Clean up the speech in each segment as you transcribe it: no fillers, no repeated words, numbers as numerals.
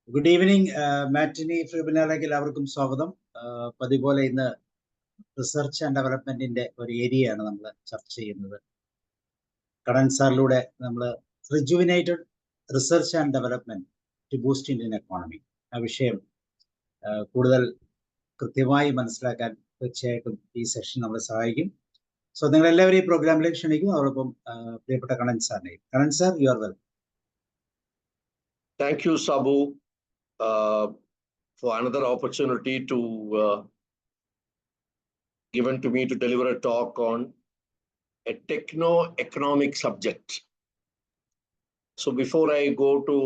Good evening, Matinee Tribunalakil avarkum swagatham. Padipole innu research and development inde oru area aanu nammal church cheyyunnathu. Kannan sirlude nammal rejuvenated research and development to boost Indian economy. ആ വിഷയം കൂടുതൽ കൃത്യമായി മനസ്സിലാക്കാൻ തീർച്ചയായിട്ടും ഈ session നമ്മളെ സഹായിക്കും. So നിങ്ങൾ എല്ലാവരും ഈ പ്രോഗ്രാമിലേക്ക് ക്ഷണിക്കും. അതോടൊപ്പം പ്രിയപ്പെട്ട കണ്ണൻ സാറിനെയും. Kannan sir, you are welcome. Thank you, Sabu, for another opportunity to given to me to deliver a talk on a techno-economic subject. So before I go to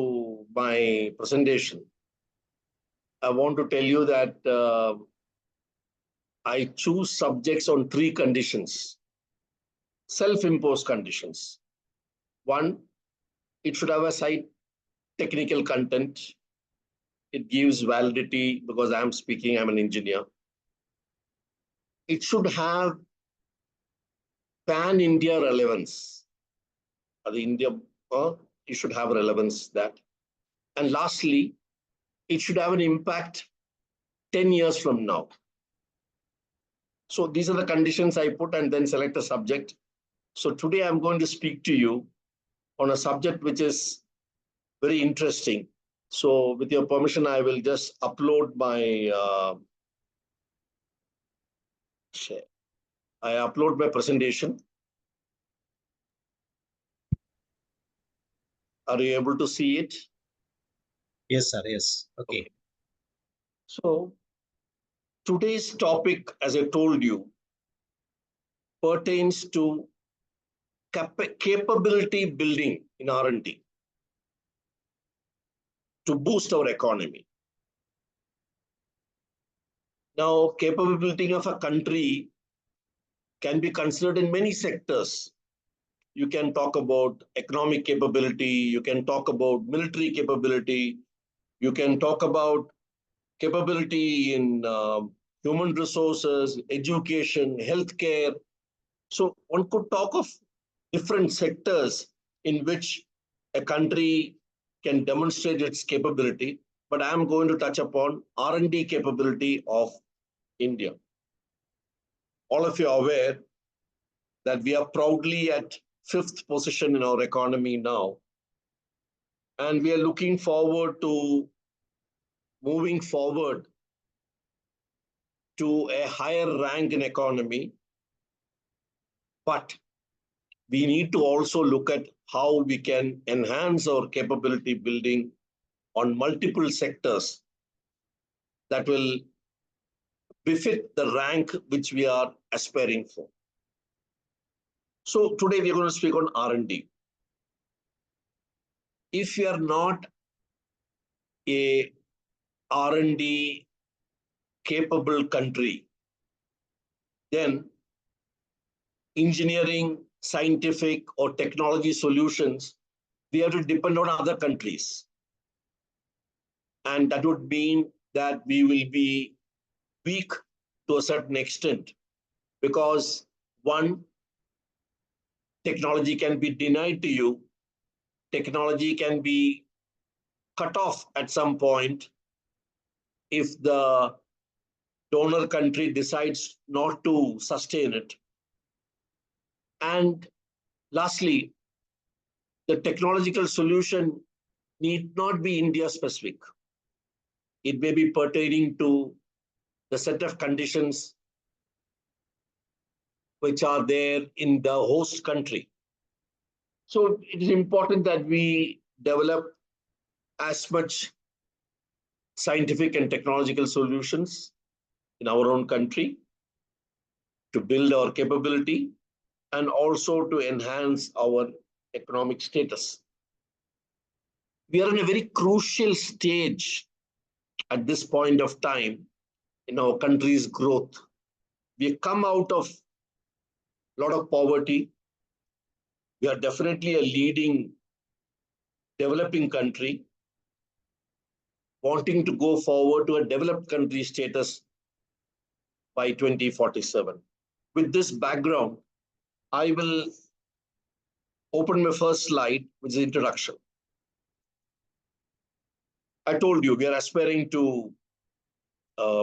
my presentation, I want to tell you that I choose subjects on three conditions, self-imposed conditions. One, it should have a side technical content. It gives validity because I'm speaking, I'm an engineer. It should have pan-India relevance. It should have relevance that. And lastly, it should have an impact 10 years from now. So these are the conditions I put and then select a subject. So today I'm going to speak to you on a subject which is very interesting. So with your permission, I will just upload my share. I upload my presentation. Are you able to see it? Yes, sir. Yes. Okay. So today's topic, as I told you, pertains to capability building in R&D to boost our economy. Now, capability building of a country can be considered in many sectors. You can talk about economic capability, you can talk about military capability, you can talk about capability in human resources, education, healthcare. So one could talk of different sectors in which a country can demonstrate its capability, but I am going to touch upon R&D capability of India. All of you are aware that we are proudly at 5th position in our economy now, and we are looking forward to moving forward to a higher rank in economy. But we need to also look at how we can enhance our capability building on multiple sectors that will befit the rank which we are aspiring for. So today we are going to speak on R&D. If we are not a R&D capable country, then engineering, scientific or technology solutions, we have to depend on other countries. And that would mean that we will be weak to a certain extent, because one, technology can be denied to you, technology can be cut off at some point if the donor country decides not to sustain it. And lastly, the technological solution need not be India specific. It may be pertaining to the set of conditions which are there in the host country. So it is important that we develop as much scientific and technological solutions in our own country to build our capability and also to enhance our economic status. We are in a very crucial stage at this point of time in our country's growth. We have come out of a lot of poverty. We are definitely a leading developing country, wanting to go forward to a developed country status by 2047. With this background, I will open my first slide, which is introduction. I told you, we are aspiring to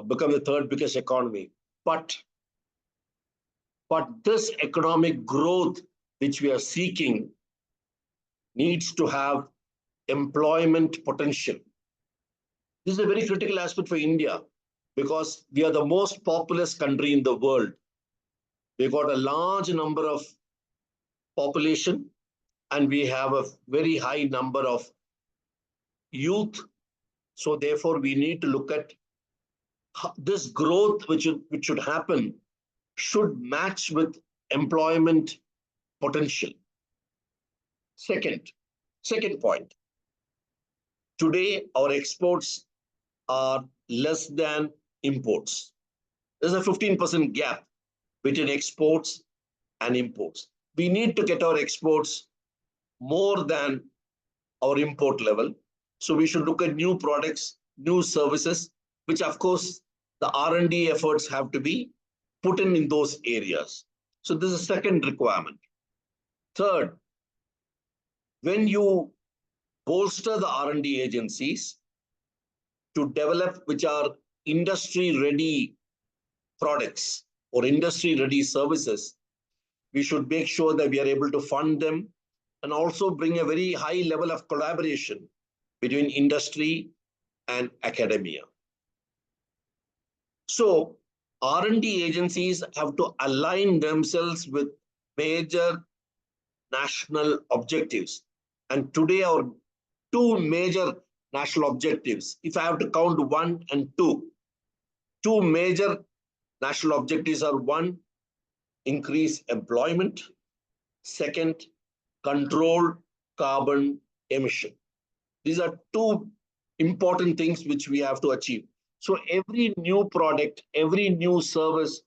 become the third biggest economy. But this economic growth which we are seeking needs to have employment potential. This is a very critical aspect for India because we are the most populous country in the world. We've got a large number of population and we have a very high number of youth. So therefore, we need to look at this growth which should happen should match with employment potential. Second point. Today, our exports are less than imports. There's a 15% gap between exports and imports. We need to get our exports more than our import level. So we should look at new products, new services, which of course the R&D efforts have to be put in those areas. So this is a second requirement. Third, when you bolster the R&D agencies to develop which are industry-ready products or industry-ready services, we should make sure that we are able to fund them and also bring a very high level of collaboration between industry and academia. So R&D agencies have to align themselves with major national objectives. And today our two major national objectives, if I have to count one and two major national objectives are: one, increase employment; second, control carbon emission. These are two important things which we have to achieve. So every new product, every new service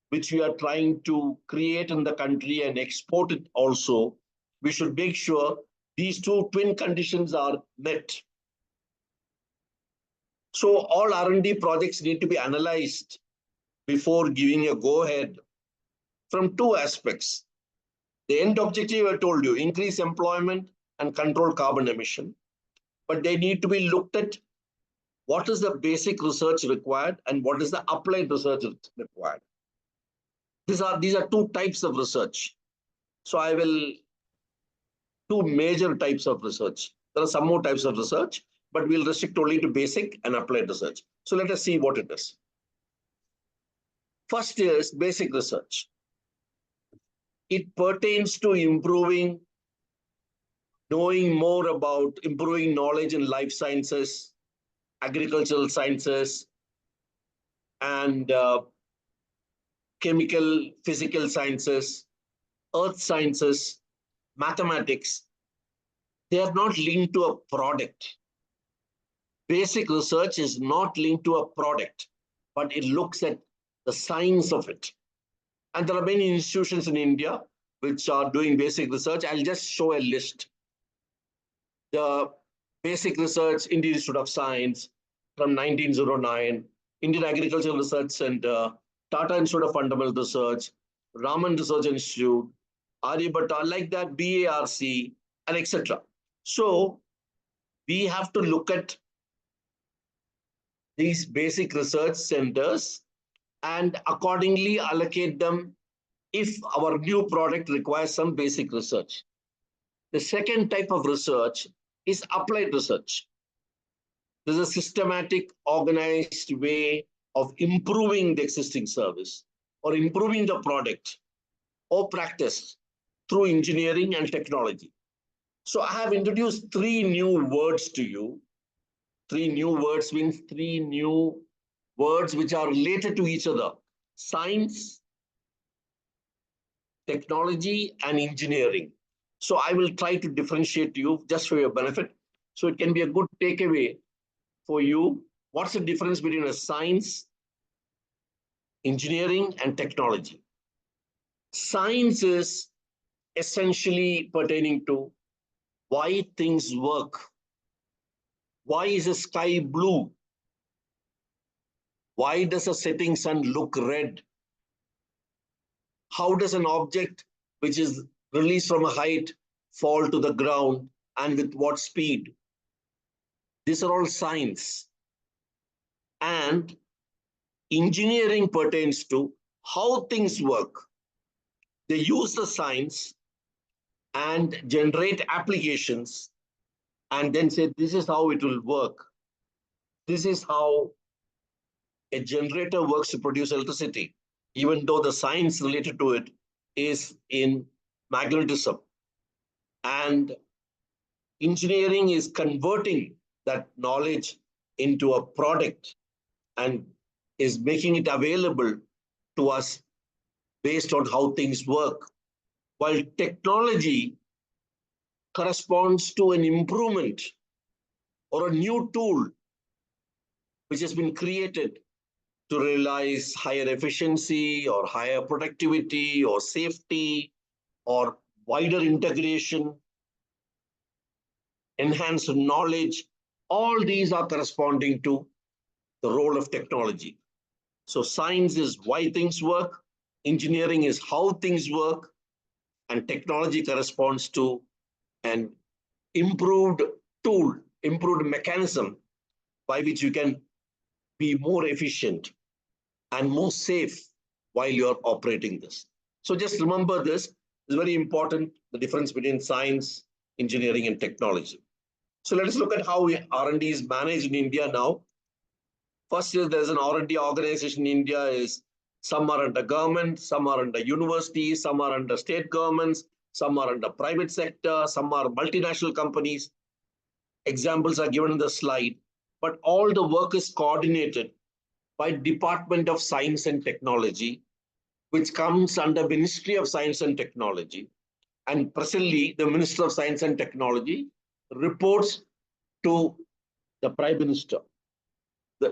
which we are trying to create in the country and export it also, we should make sure these two twin conditions are met. So all R&D projects need to be analyzed before giving a go-ahead from two aspects. The end objective, I told you, increase employment and control carbon emission. But they need to be looked at what is the basic research required and what is the applied research required. These are two types of research. So two major types of research. There are some more types of research, but we'll restrict only to basic and applied research. So let us see what it is. First is basic research. It pertains to knowing more about improving knowledge in life sciences, agricultural sciences, and chemical, physical sciences, earth sciences, mathematics. They are not linked to a product. Basic research is not linked to a product, but it looks at the science of it. And there are many institutions in India which are doing basic research. I'll just show a list. The Basic Research Indian Institute of Science from 1909, Indian Agricultural Research Center, Tata Institute of Fundamental Research, Raman Research Institute, Aryabhatta, like that, BARC, and etc. So we have to look at these basic research centers and accordingly allocate them if our new product requires some basic research. The second type of research is applied research. This is a systematic, organized way of improving the existing service or improving the product or practice through engineering and technology. So I have introduced three new words to you. Three new words means three new words which are related to each other: science, technology, and engineering. So I will try to differentiate you just for your benefit. So it can be a good takeaway for you. What's the difference between a science, engineering, and technology? Science is essentially pertaining to why things work. Why is the sky blue? Why does a setting sun look red? How does an object which is released from a height fall to the ground, and with what speed? These are all science. And engineering pertains to how things work. They use the science and generate applications and then say, this is how it will work. This is how a generator works to produce electricity, even though the science related to it is in magnetism. And engineering is converting that knowledge into a product and is making it available to us based on how things work. While technology corresponds to an improvement or a new tool which has been created to realize higher efficiency or higher productivity or safety or wider integration, enhanced knowledge, all these are corresponding to the role of technology. So science is why things work, engineering is how things work, and technology corresponds to an improved tool, improved mechanism by which you can be more efficient and more safe while you're operating this. So just remember this, it's very important, the difference between science, engineering, and technology. So let us look at how R&D is managed in India now. First is there's an R&D organization in India. Some are under government, some are under universities, some are under state governments, some are under private sector, some are multinational companies. Examples are given in the slide, but all the work is coordinated by Department of Science and Technology, which comes under Ministry of Science and Technology. And presently, the Minister of Science and Technology reports to the Prime Minister.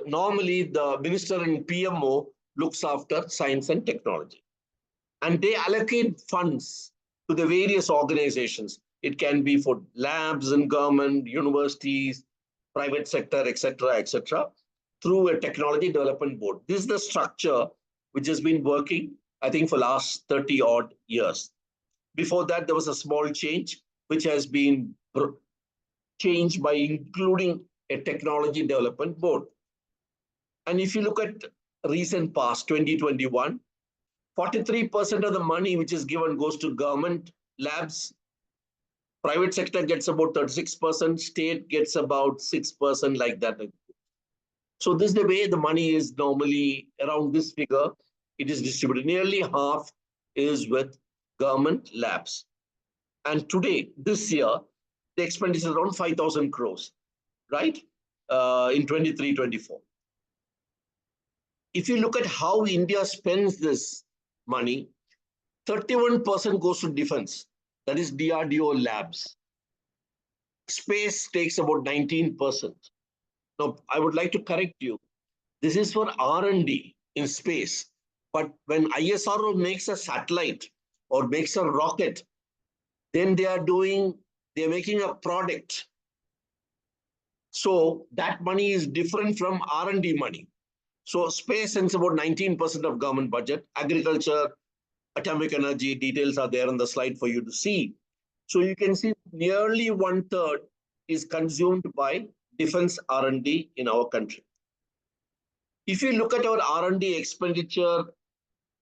Normally, the Minister in PMO looks after science and technology. And they allocate funds to the various organizations. It can be for labs in government, universities, private sector, etc., through a technology development board. This is the structure which has been working, I think, for the last 30 odd years. Before that, there was a small change, which has been changed by including a technology development board. And if you look at recent past, 2021, 43% of the money which is given goes to government labs. Private sector gets about 36%, state gets about 6%, like that. So this is the way the money is normally around this figure. It is distributed. Nearly half is with government labs. And today, this year, the expenditure is around 5,000 crores, right? In 23-24. If you look at how India spends this money, 31% goes to defense, that is DRDO labs. Space takes about 19%. Now, I would like to correct you. This is for R&D in space. But when ISRO makes a satellite or makes a rocket, then they are making a product. So that money is different from R&D money. So space sends about 19% of government budget. Agriculture, atomic energy, details are there on the slide for you to see. So you can see nearly 1/3 is consumed by defense R&D in our country. If you look at our R&D expenditure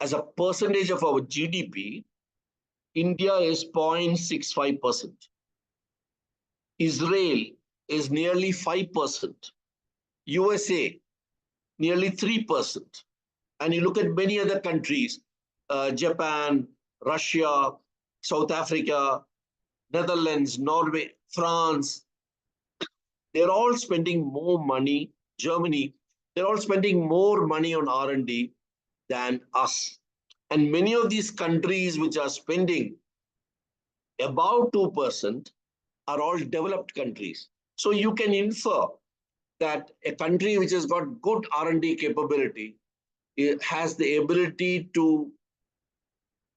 as a percentage of our GDP, India is 0.65%. Israel is nearly 5%. USA, nearly 3%. And you look at many other countries, Japan, Russia, South Africa, Netherlands, Norway, France, they're all spending more money. Germany, they're all spending more money on R&D than us. And many of these countries which are spending about 2% are all developed countries. So you can infer that a country which has got good R&D capability has the ability to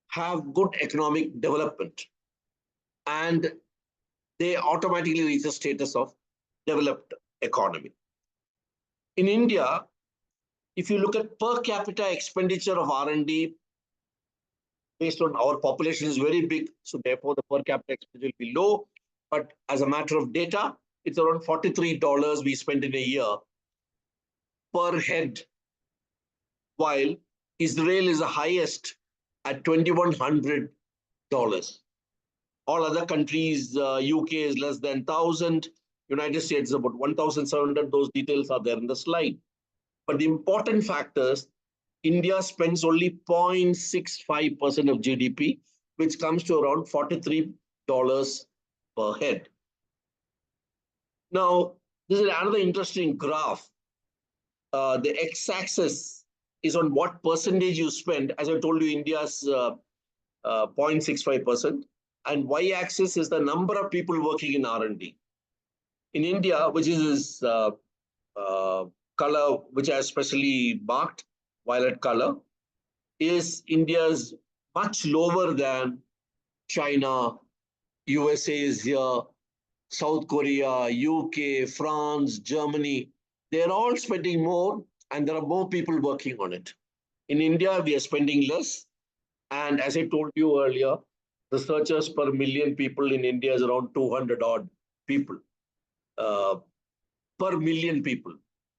have good economic development. And they automatically reach the status of developed economy. In India, if you look at per capita expenditure of R&D, based on our population is very big, so therefore the per capita expenditure will be low. But as a matter of data, it's around $43 we spend in a year per head, while Israel is the highest at $2,100. All other countries, UK is less than 1,000, United States is about 1,700. Those details are there in the slide. But the important factors, India spends only 0.65% of GDP, which comes to around $43 per head. Now, this is another interesting graph. The x-axis is on what percentage you spend. As I told you, India's 0.65%. And y-axis is the number of people working in R&D. In India, which is color, which I especially marked, violet color, is India's much lower than China, USA is here, South Korea, UK, France, Germany. They're all spending more, and there are more people working on it. In India, we are spending less. And as I told you earlier, researchers per million people in India is around 200 odd people per million people.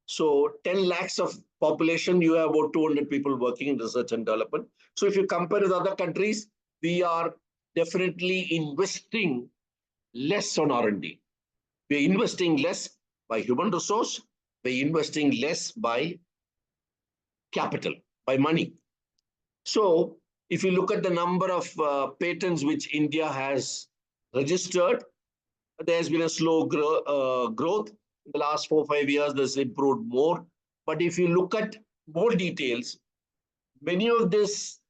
So 10 lakhs of population, you have about 200 people working in research and development. So if you compare with other countries, we are definitely investing less on R&D. We're investing less by human resource. We're investing less by capital, by money. So if you look at the number of patents which India has registered, there's been a slow growth. In the last 4 or 5 years, this improved more. But if you look at more details, many of these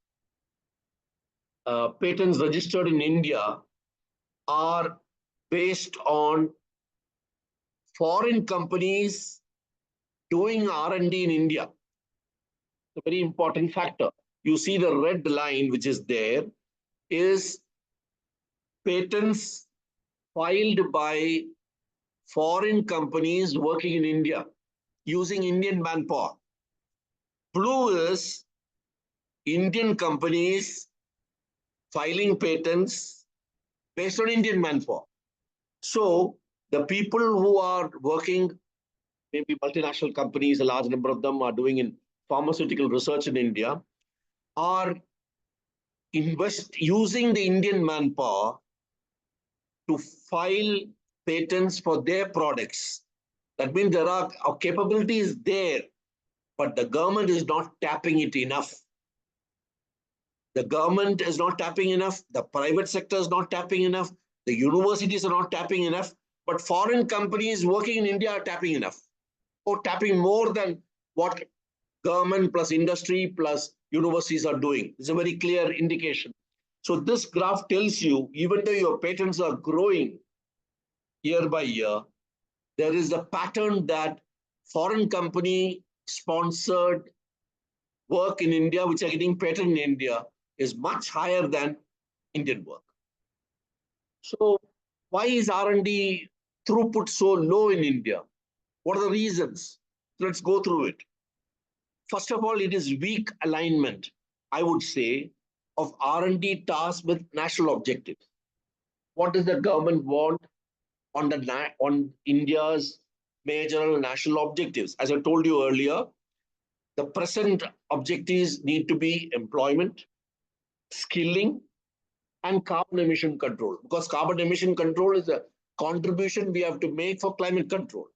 patents registered in India are based on foreign companies doing R&D in India. It's a very important factor. You see the red line, which is there, is patents filed by foreign companies working in India using Indian manpower. Blue is Indian companies filing patents based on Indian manpower. So the people who are working, maybe multinational companies, a large number of them are doing in pharmaceutical research in India, are using the Indian manpower to file patents for their products. That means there are capabilities there, but the government is not tapping it enough. The government is not tapping enough. The private sector is not tapping enough. The universities are not tapping enough. But foreign companies working in India are tapping enough, or tapping more than what government plus industry plus universities are doing. It's a very clear indication. So this graph tells you, even though your patents are growing year by year, there is a pattern that foreign company sponsored work in India, which are getting patent in India, is much higher than Indian work. So why is R&D throughput so low in India? What are the reasons? Let's go through it. First of all, it is weak alignment, I would say, of R&D tasks with national objectives. What does the government want on India's major national objectives? As I told you earlier, the present objectives need to be employment, skilling, and carbon emission control, because carbon emission control is a contribution we have to make for climate control.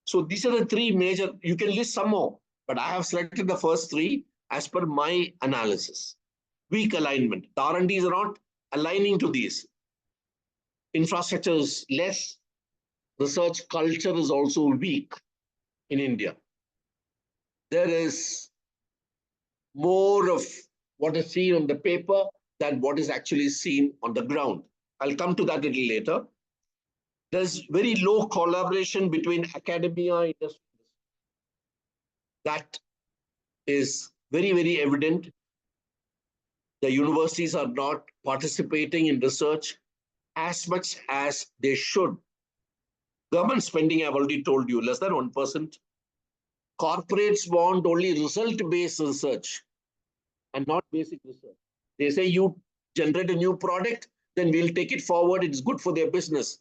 So these are the three major, you can list some more, but I have selected the first three as per my analysis. Weak alignment. The R&Ds are not aligning to these. Infrastructure is less. Research culture is also weak in India. There is more of what is seen on the paper than what is actually seen on the ground. I'll come to that a little later. There's very low collaboration between academia and industry. That is very, very evident. The universities are not participating in research as much as they should. Government spending, I've already told you, less than 1%. Corporates want only result-based research and not basic research. They say you generate a new product, then we'll take it forward. It's good for their business.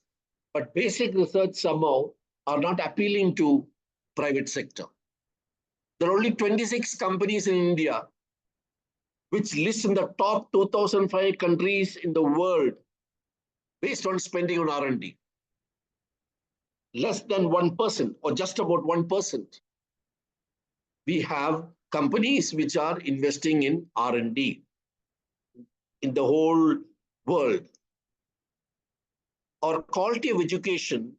but basic research somehow are not appealing to private sector. There are only 26 companies in India which list in the top 2005 countries in the world based on spending on R&D. Less than 1% or just about 1%. We have companies which are investing in R&D in the whole world. Our quality of education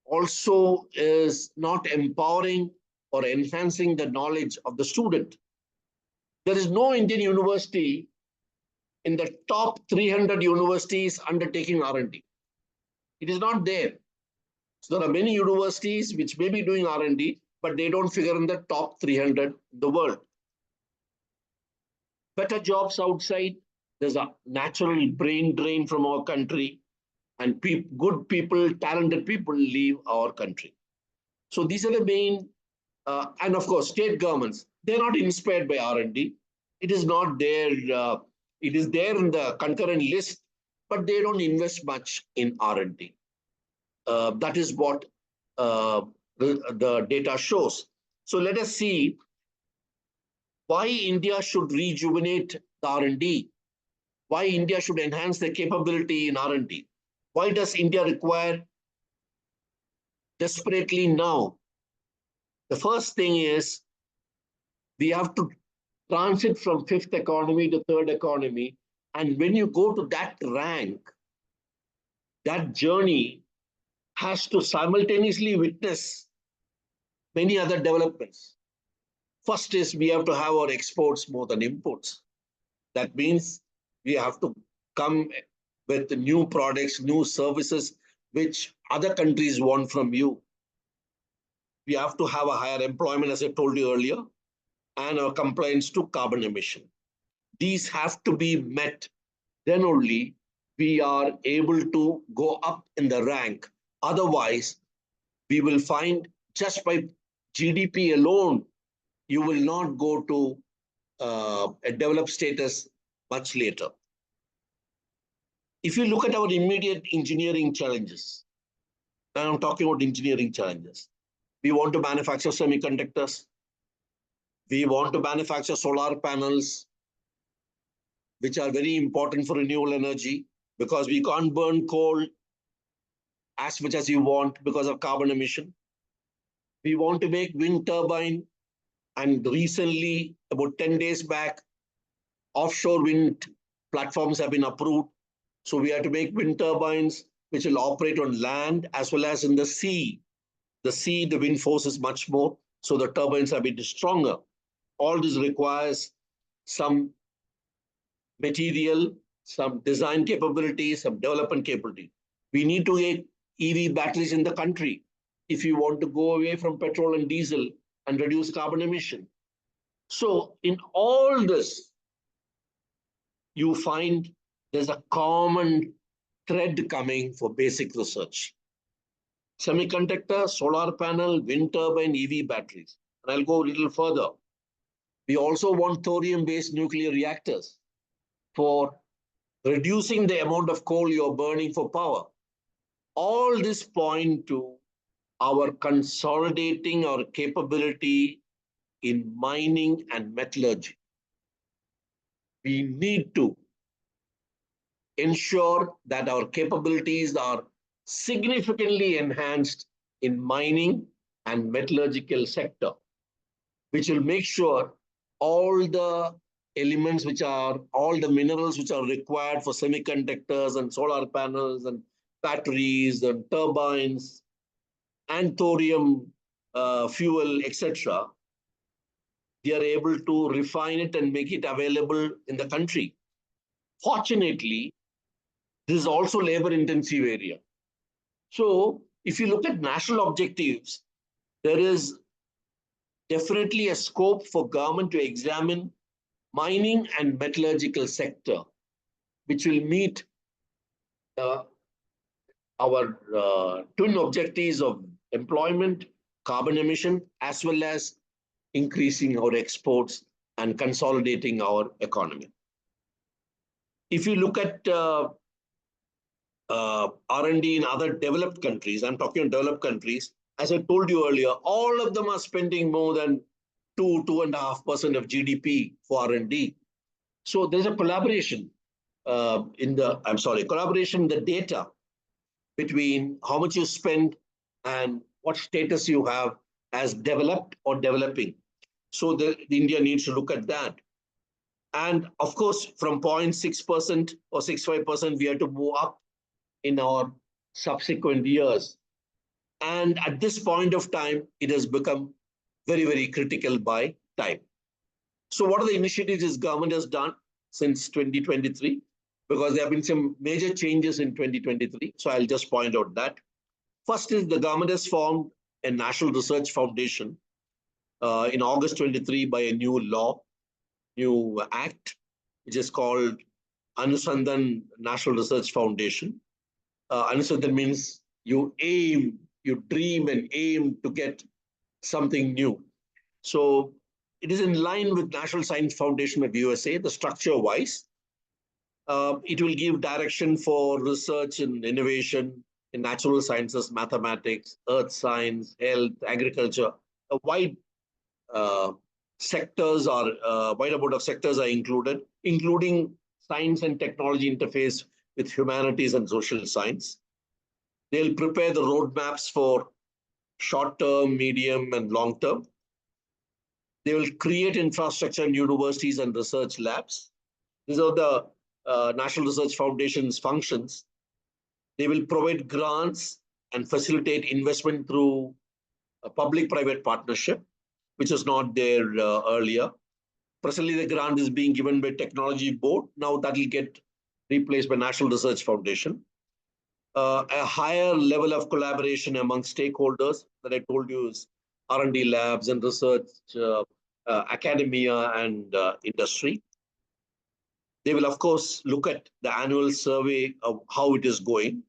also is not empowering or enhancing the knowledge of the student. There is no Indian university in the top 300 universities undertaking R&D. It is not there. So there are many universities which may be doing R&D, but they don't figure in the top 300 in the world. Better jobs outside. There's a natural brain drain from our country, and good people, talented people leave our country. So these are the main, and of course, state governments, they're not inspired by R&D. It is not there. It is there in the concurrent list, but they don't invest much in R&D. That is what the data shows. So let us see why India should rejuvenate the R&D, why India should enhance the capability in R&D. Why does India require desperately now? The first thing is we have to transit from fifth economy to third economy. And when you go to that rank, that journey has to simultaneously witness many other developments. First is we have to have our exports more than imports. That means we have to come with new products, new services, which other countries want from you. We have to have a higher employment, as I told you earlier, and our compliance to carbon emission. These have to be met. Then only we are able to go up in the rank. Otherwise, we will find just by GDP alone, you will not go to a developed status much later. If you look at our immediate engineering challenges, and I'm talking about engineering challenges, we want to manufacture semiconductors. We want to manufacture solar panels, which are very important for renewable energy because we can't burn coal as much as you want because of carbon emission. We want to make wind turbine, and recently, about 10 days back, offshore wind platforms have been approved. So we have to make wind turbines which will operate on land as well as in the sea. The sea, the wind force is much more, so the turbines are a bit stronger. All this requires some material, some design capability, some development capability. We need to get EV batteries in the country if you want to go away from petrol and diesel and reduce carbon emission. So in all this, you find there's a common thread coming for basic research. Semiconductor, solar panel, wind turbine, EV batteries. And I'll go a little further. We also want thorium-based nuclear reactors for reducing the amount of coal you're burning for power. All this point to our consolidating our capability in mining and metallurgy. We need to ensure that our capabilities are significantly enhanced in mining and metallurgical sector, which will make sure all the elements all the minerals which are required for semiconductors and solar panels and batteries and turbines and thorium fuel, etc., they are able to refine it and make it available in the country. Fortunately, this is also labor-intensive area. So if you look at national objectives, there is definitely a scope for government to examine mining and metallurgical sector, which will meet our twin objectives of employment, carbon emission, as well as increasing our exports and consolidating our economy. If you look at R&D in other developed countries, I'm talking developed countries, as I told you earlier, all of them are spending more than 2.5% of GDP for R&D. So there's a collaboration collaboration in the data between how much you spend and what status you have as developed or developing. So India needs to look at that. And of course, from 0.6% or 65%, we have to move up in our subsequent years. And at this point of time, it has become very, very critical by time. So what are the initiatives this government has done since 2023? Because there have been some major changes in 2023. So I'll just point out that. First is the government has formed a National Research Foundation in August 23 by a new law, new act, which is called Anusandhan National Research Foundation. Anusandhan means you aim, you dream and aim to get something new. So it is in line with National Science Foundation of USA, the structure-wise. It will give direction for research and innovation in natural sciences, mathematics, earth science, health, agriculture. A wide sectors are wide amount of sectors are included, including science and technology interface with humanities and social science. They'll prepare the roadmaps for short-term, medium, and long-term. They will create infrastructure in universities and research labs. These are the National Research Foundation's functions. They will provide grants and facilitate investment through a public-private partnership, which was not there earlier. Presently, the grant is being given by Technology Board. Now that will get replaced by National Research Foundation. A higher level of collaboration among stakeholders that I told you is R&D labs and research, academia and industry. They will, of course, look at the annual survey of how it is going.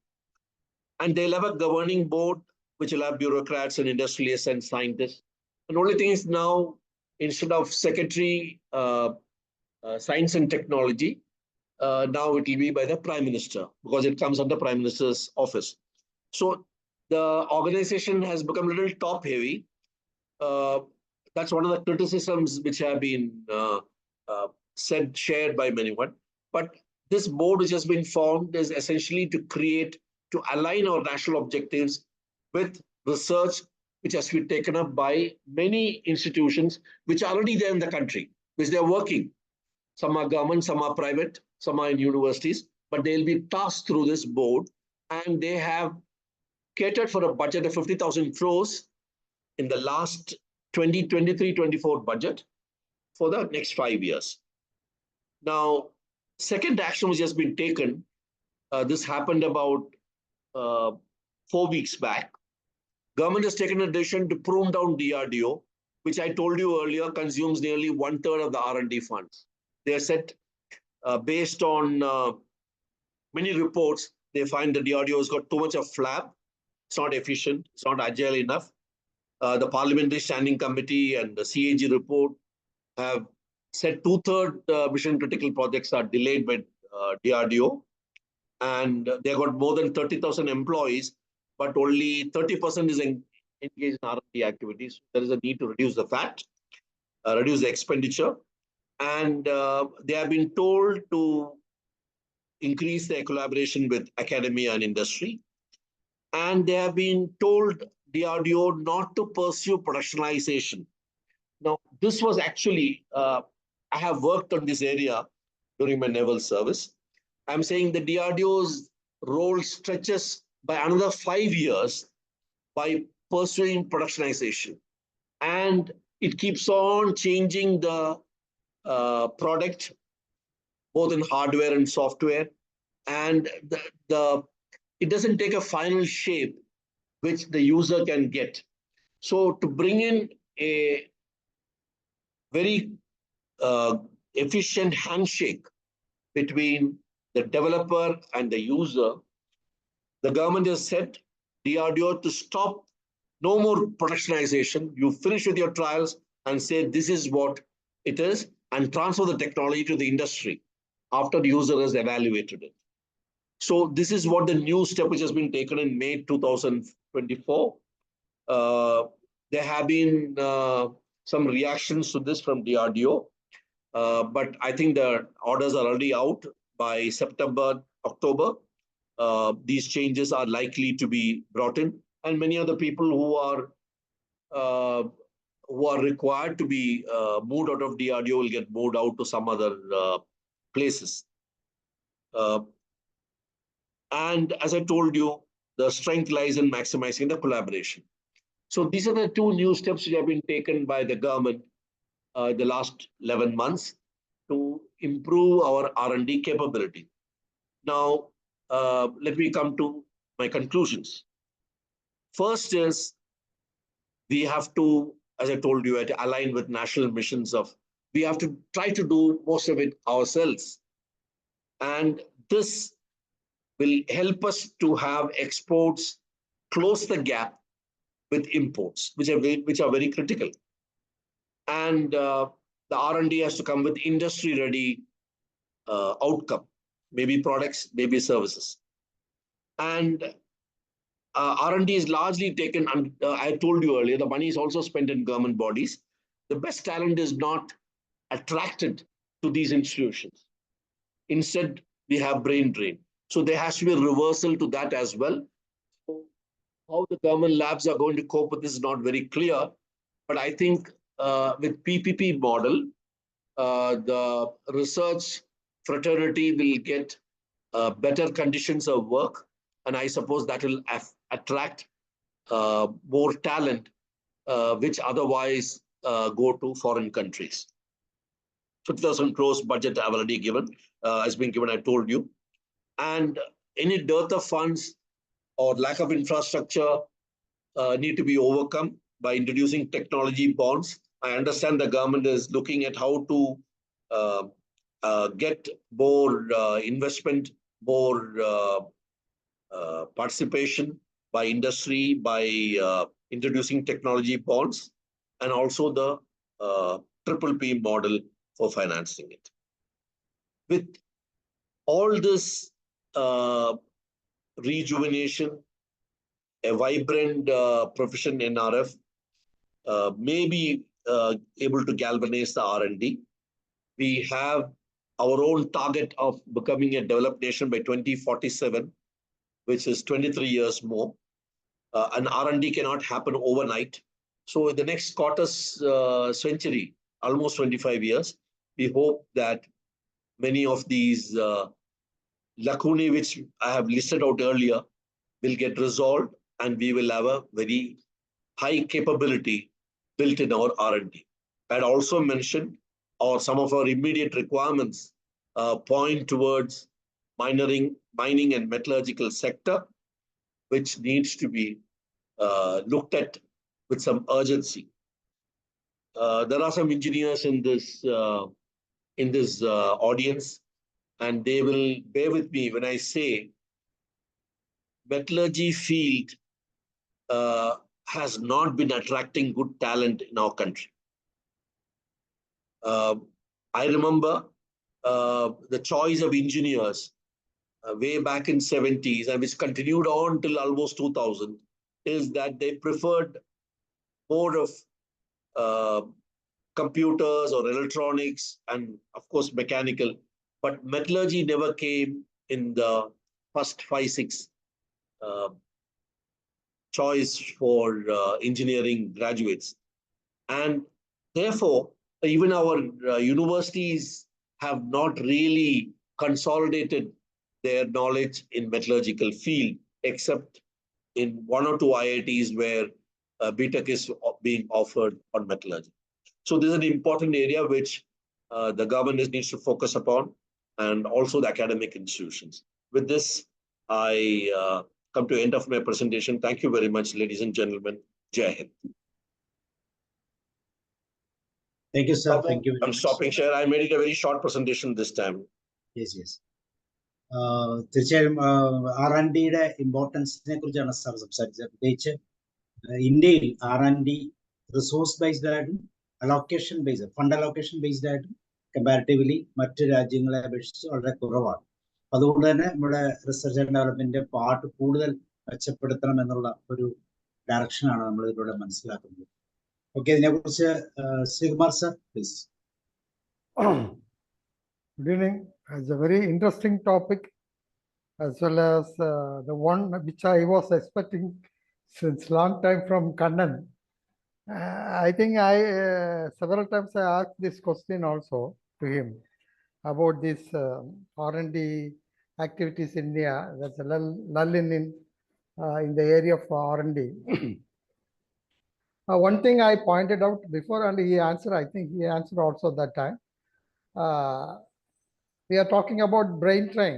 And they'll have a governing board, which will have bureaucrats and industrialists and scientists. And the only thing is now, instead of secretary, science and technology, now it will be by the Prime Minister, because it comes under Prime Minister's office. So the organization has become a little top-heavy. That's one of the criticisms which have been shared by many one. But this board which has been formed is essentially to align our national objectives with research which has been taken up by many institutions which are already there in the country, which they are working. Some are government, some are private, some are in universities, but they'll be tasked through this board, and they have catered for a budget of 50,000 crores in the last 2023-24 budget for the next 5 years. Now, second action which has been taken, this happened about 4 weeks back. Government has taken a decision to prune down DRDO, which I told you earlier consumes nearly 1/3 of the R&D funds. They are set based on many reports. They find the DRDO has got too much of flab. It's not efficient. It's not agile enough. The Parliamentary Standing Committee and the CAG report have said 2/3 mission critical projects are delayed by DRDO. And they've got more than 30,000 employees, but only 30% is engaged in R&D activities. There is a need to reduce the fat, reduce the expenditure. And they have been told to increase their collaboration with academia and industry. And they have been told DRDO not to pursue productionization. Now, this was actually, I have worked on this area during my naval service. I'm saying the DRDO's role stretches by another 5 years by pursuing productionization. And it keeps on changing the product, both in hardware and software. And it doesn't take a final shape which the user can get. So to bring in a very efficient handshake between the developer and the user, the government has said DRDO to stop, no more productionization. You finish with your trials and say this is what it is, and transfer the technology to the industry after the user has evaluated it. So this is what the new step which has been taken in May 2024. There have been some reactions to this from DRDO, but I think the orders are already out by September, October. These changes are likely to be brought in, and many other people who are required to be moved out of DRDO will get moved out to some other places. And as I told you, the strength lies in maximizing the collaboration. So these are the two new steps which have been taken by the government the last 11 months to improve our R&D capability. Now, let me come to my conclusions. First is we have to, as I told you, align with national missions of, we have to try to do most of it ourselves. And this will help us to have exports close the gap with imports, which are very critical. And the R&D has to come with industry-ready outcome, maybe products, maybe services. And R&D is largely taken, I told you earlier, the money is also spent in government bodies. The best talent is not attracted to these institutions. Instead, we have brain drain. So there has to be a reversal to that as well. So how the government labs are going to cope with this is not very clear. But I think with PPP model, the research fraternity will get better conditions of work. And I suppose that will attract more talent, which otherwise go to foreign countries. 50,000 crores budget I've already given, has been given, I told you. And any dearth of funds or lack of infrastructure need to be overcome by introducing technology bonds. I understand the government is looking at how to get more investment, more participation by industry, by introducing technology bonds, and also the triple P model for financing it. With all this rejuvenation, a vibrant profession NRF may be able to galvanize the R&D. We have our own target of becoming a developed nation by 2047, which is 23 years more. And R&D cannot happen overnight. So in the next quarter century, almost 25 years, we hope that many of these lacunae, which I have listed out earlier, will get resolved, and we will have a very high capability built in our R&D. I had also mentioned some of our immediate requirements point towards mining and metallurgical sector, which needs to be looked at with some urgency. There are some engineers in this audience, and they will bear with me when I say metallurgy field has not been attracting good talent in our country. I remember the choice of engineers way back in 70s, and which continued on till almost 2000, is that they preferred more of computers or electronics and, of course, mechanical. But metallurgy never came in the first 5-6 choice for engineering graduates. And therefore, even our universities have not really consolidated their knowledge in metallurgical field, except in 1 or 2 IITs where BTech is being offered on metallurgy. So this is an important area which the government needs to focus upon, and also the academic institutions. With this, I come to the end of my presentation. Thank you very much, ladies and gentlemen. Jai Hind. Thank you, sir. Thank you very much. I'm stopping share. I made it a very short presentation this time. Yes, yes. തീർച്ചയായും R&Dയുടെ ഇമ്പോർട്ടൻസിനെ കുറിച്ചാണ് sir സംസാരിച്ചത്. പ്രത്യേകിച്ച് ഇന്ത്യയിൽ R&D resource based ആയിട്ടും allocation based fund allocation based ആയിട്ടും comparatively മറ്റ് രാജ്യങ്ങളെ അപേക്ഷിച്ച് വളരെ കുറവാണ്. അതുകൊണ്ട് തന്നെ നമ്മുടെ റിസർച്ച് ആൻഡ് ഡെവലപ്മെന്റ് പാർട്ട് കൂടുതൽ മെച്ചപ്പെടുത്തണം എന്നുള്ള ഒരു ഡയറക്ഷനാണ് നമ്മൾ ഇതിലൂടെ മനസ്സിലാക്കുന്നത്. ഓക്കെ, ഇതിനെക്കുറിച്ച് Sreekumar sir please. Good evening. It's a very interesting topic, as well as the one which I was expecting since long time from KANNAN. I think several times I asked this question also to him about this R&D activities in India. That's a lull in the area of R&D. One thing I pointed out before, and he answered, I think he answered also that time. We are talking about brain drain,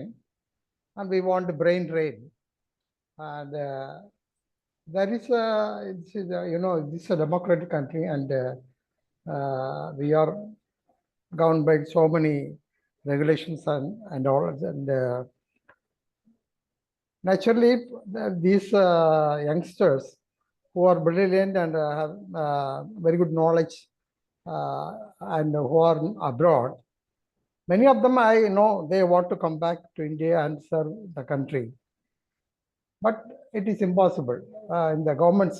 and we want brain drain. And there is this is a democratic country, and we are governed by so many regulations and all. And naturally, these youngsters who are brilliant and have very good knowledge and who are abroad, many of them, I know, they want to come back to India and serve the country. But it is impossible in the government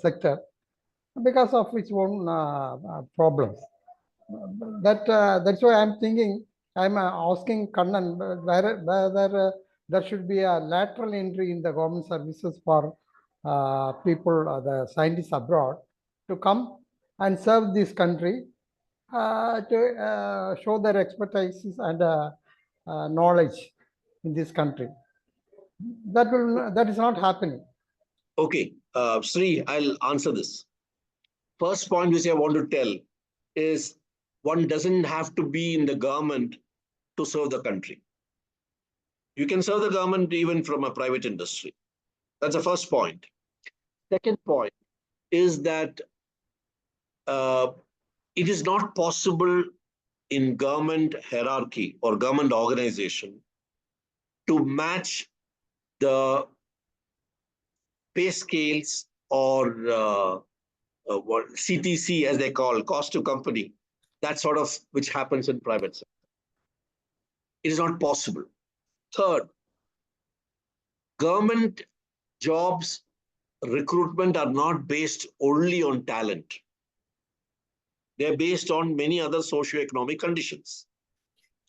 sector because of its own problems. That's why I'm thinking, I'm asking KANNAN whether there should be a lateral entry in the government services for people, the scientists abroad, to come and serve this country, to show their expertise and knowledge in this country. That is not happening. Okay, Sri, I'll answer this. First point which I want to tell is one doesn't have to be in the government to serve the country. You can serve the government even from a private industry. That's the first point. Second point is that it is not possible in government hierarchy or government organization to match the pay scales or what CTC, as they call, cost to company, that sort of which happens in private sector. It is not possible. Third, government jobs recruitment are not based only on talent. They're based on many other socioeconomic conditions.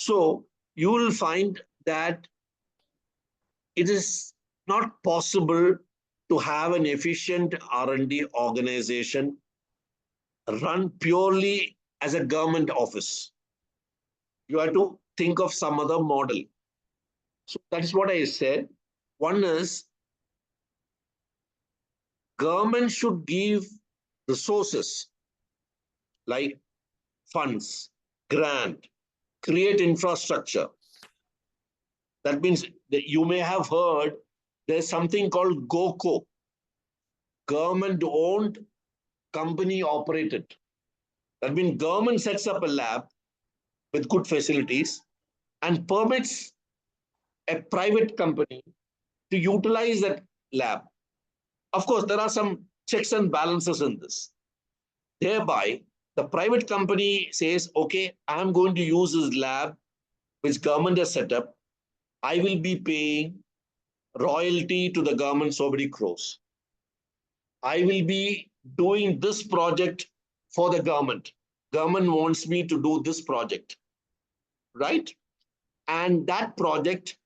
So you will find that it is not possible to have an efficient R&D organization run purely as a government office. You have to think of some other model. So that is what I said. One is government should give resources like funds, grant, create infrastructure. That means that you may have heard there's something called GOCO, government owned, company operated. That means government sets up a lab with good facilities and permits a private company to utilize that lab. Of course, there are some checks and balances in this. Thereby, the private company says, okay, I'm going to use this lab which government has set up. I will be paying royalty to the government so many crores. I will be doing this project for the government. Government wants me to do this project, right? And that project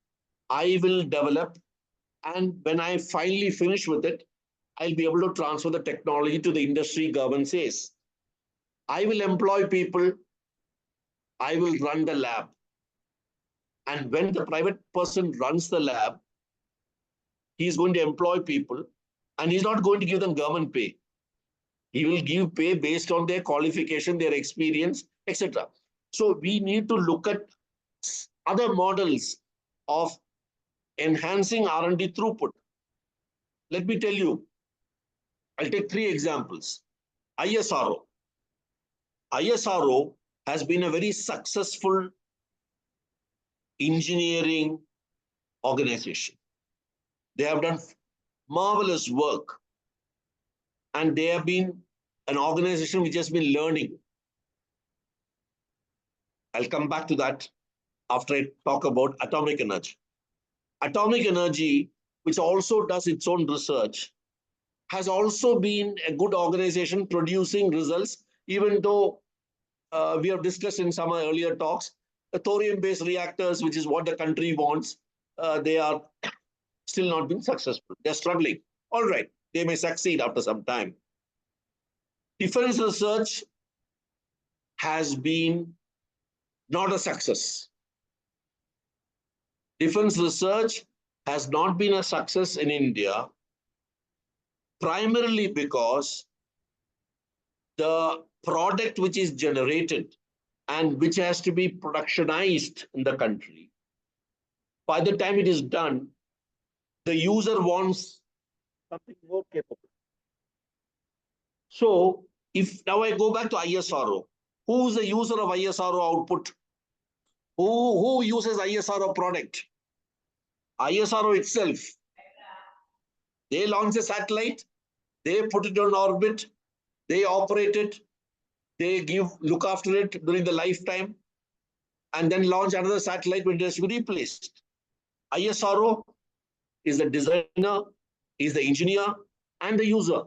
I will develop. And when I finally finish with it, I'll be able to transfer the technology to the industry government says. I will employ people. I will run the lab. And when the private person runs the lab, he's going to employ people and he's not going to give them government pay. He will give pay based on their qualification, their experience, etc. So we need to look at other models of enhancing R&D throughput. Let me tell you, I'll take 3 examples. ISRO. ISRO has been a very successful engineering organization. They have done marvelous work. And they have been an organization which has been learning. I'll come back to that after I talk about atomic energy. Atomic Energy, which also does its own research, has also been a good organization producing results, even though we have discussed in some earlier talks, the thorium-based reactors, which is what the country wants, they are still not been successful. They're struggling. All right, they may succeed after some time. Defense research has been not a success. Defense research has not been a success in India, primarily because the product which is generated and which has to be productionized in the country, by the time it is done, the user wants something more capable. So if now I go back to ISRO, who is the user of ISRO output? Who uses ISRO product? ISRO itself. They launch a satellite, they put it on orbit, they operate it, they look after it during the lifetime, and then launch another satellite when it has to be replaced. ISRO is the designer, is the engineer, and the user.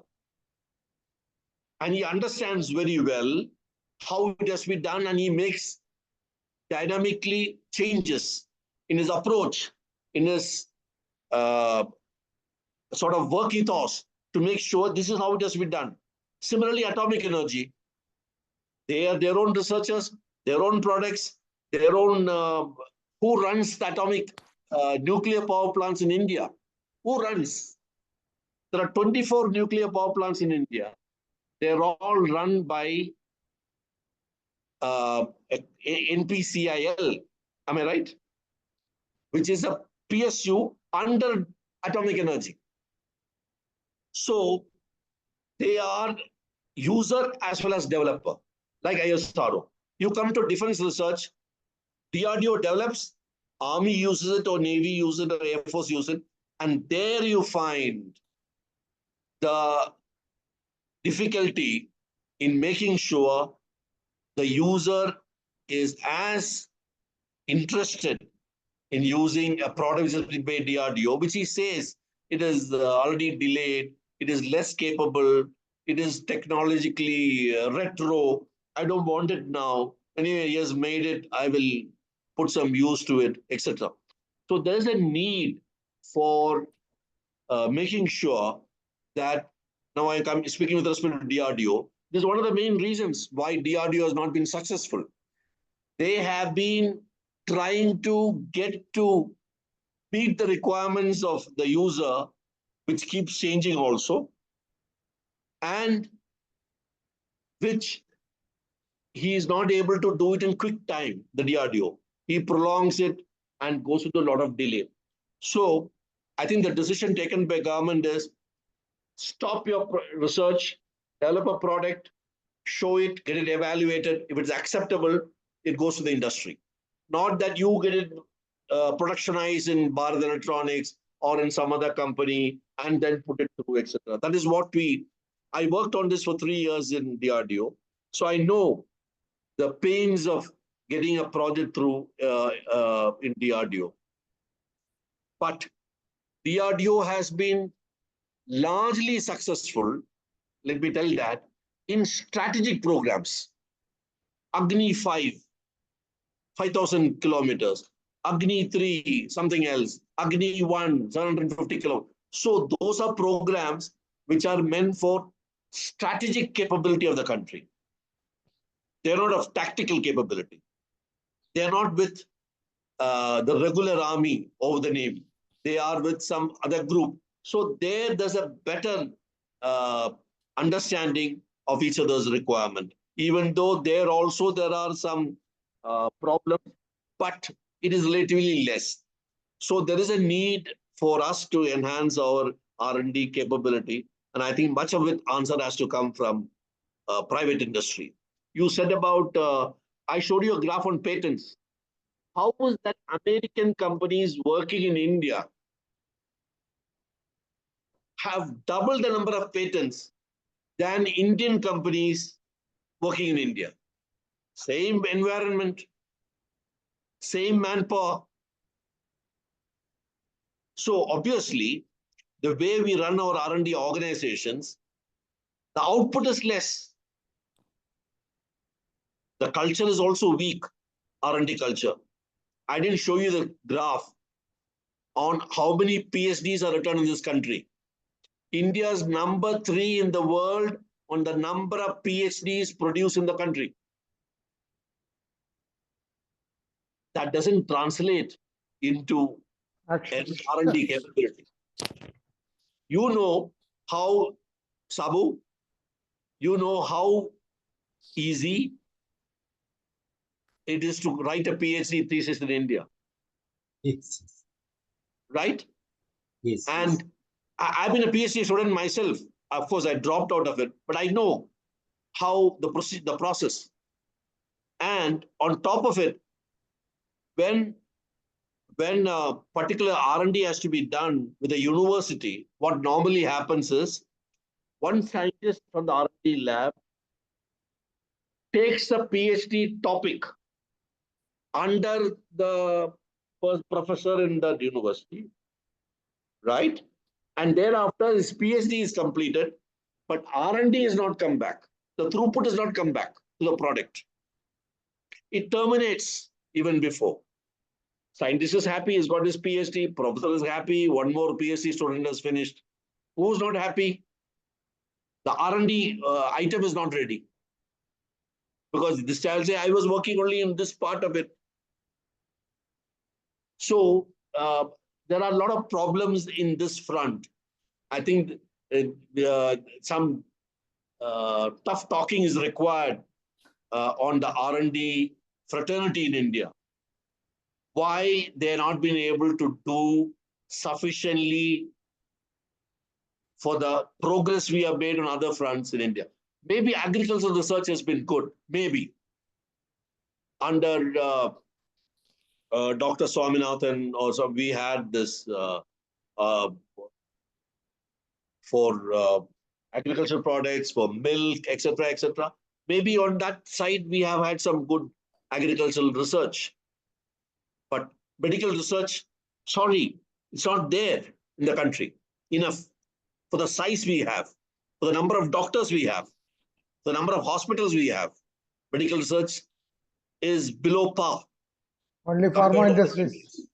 And he understands very well how it has to be done, and he makes dynamically changes in his approach, in his sort of work ethos to make sure this is how it has to be done. Similarly, atomic energy, they are their own researchers, their own products, their own, who runs the atomic nuclear power plants in India? Who runs? There are 24 nuclear power plants in India. They're all run by NPCIL, am I right? Which is a PSU under atomic energy. So they are user as well as developer, like ISRO. You come to defense research, DRDO develops, Army uses it or Navy uses it or Air Force uses it, and there you find the difficulty in making sure the user is as interested in using a product which has been by DRDO, which he says it is already delayed, it is less capable, it is technologically retro, I don't want it now. Anyway, he has made it, I will put some use to it, etc. So there's a need for making sure that, now I'm speaking with respect to DRDO, this is one of the main reasons why DRDO has not been successful. They have been trying to get to meet the requirements of the user, which keeps changing also, and which he is not able to do it in quick time, the DRDO. He prolongs it and goes into a lot of delay. So I think the decision taken by government is stop your research, develop a product, show it, get it evaluated. If it's acceptable, it goes to the industry. Not that you get it productionized in Bharat Electronics or in some other company and then put it through, etc. That is what I worked on this for 3 years in DRDO. So I know the pains of getting a project through in DRDO. But DRDO has been largely successful, let me tell you that, in strategic programs. Agni 5, 5,000 kilometers. Agni 3, something else. Agni 1, 750 kilometers. So those are programs which are meant for strategic capability of the country. They're not of tactical capability. They're not with the regular army or the navy. They are with some other group. So there's a better understanding of each other's requirement. Even though there are some problems, but it is relatively less. So there is a need for us to enhance our R&D capability. And I think much of it answer has to come from private industry. You said about, I showed you a graph on patents. How was that American companies working in India have double the number of patents than Indian companies working in India? Same environment, same manpower. So obviously, the way we run our R&D organizations, the output is less. The culture is also weak, R&D culture. I didn't show you the graph on how many PhDs are returned in this country. India's number 3 in the world on the number of PhDs produced in the country. That doesn't translate into an R&D capability. You know how, Sabu, you know how easy it is to write a PhD thesis in India, Yes. right? Yes. And I've been a PhD student myself. Of course, I dropped out of it, but I know how the process. And on top of it, when a particular R&D has to be done with a university, what normally happens is one scientist from the R&D lab takes a PhD topic under the first professor in that university, right? And thereafter his PhD is completed, but R&D has not come back. The throughput has not come back to the product. It terminates even before. Scientist is happy, he's got his PhD, professor is happy, one more PhD student has finished. Who's not happy? The R&D item is not ready. Because this child say, I was working only in this part of it. So there are a lot of problems in this front. I think some tough talking is required on the R&D fraternity in India. Why they're not being able to do sufficiently for the progress we have made on other fronts in India. Maybe agricultural research has been good, maybe. Under Dr. Swaminathan also, we had this for agricultural products, for milk, etc., etc. Maybe on that side, we have had some good agricultural research. But medical research, sorry, it's not there in the country enough for the size we have, for the number of doctors we have, the number of hospitals we have. Medical research is below par. Only pharma industries.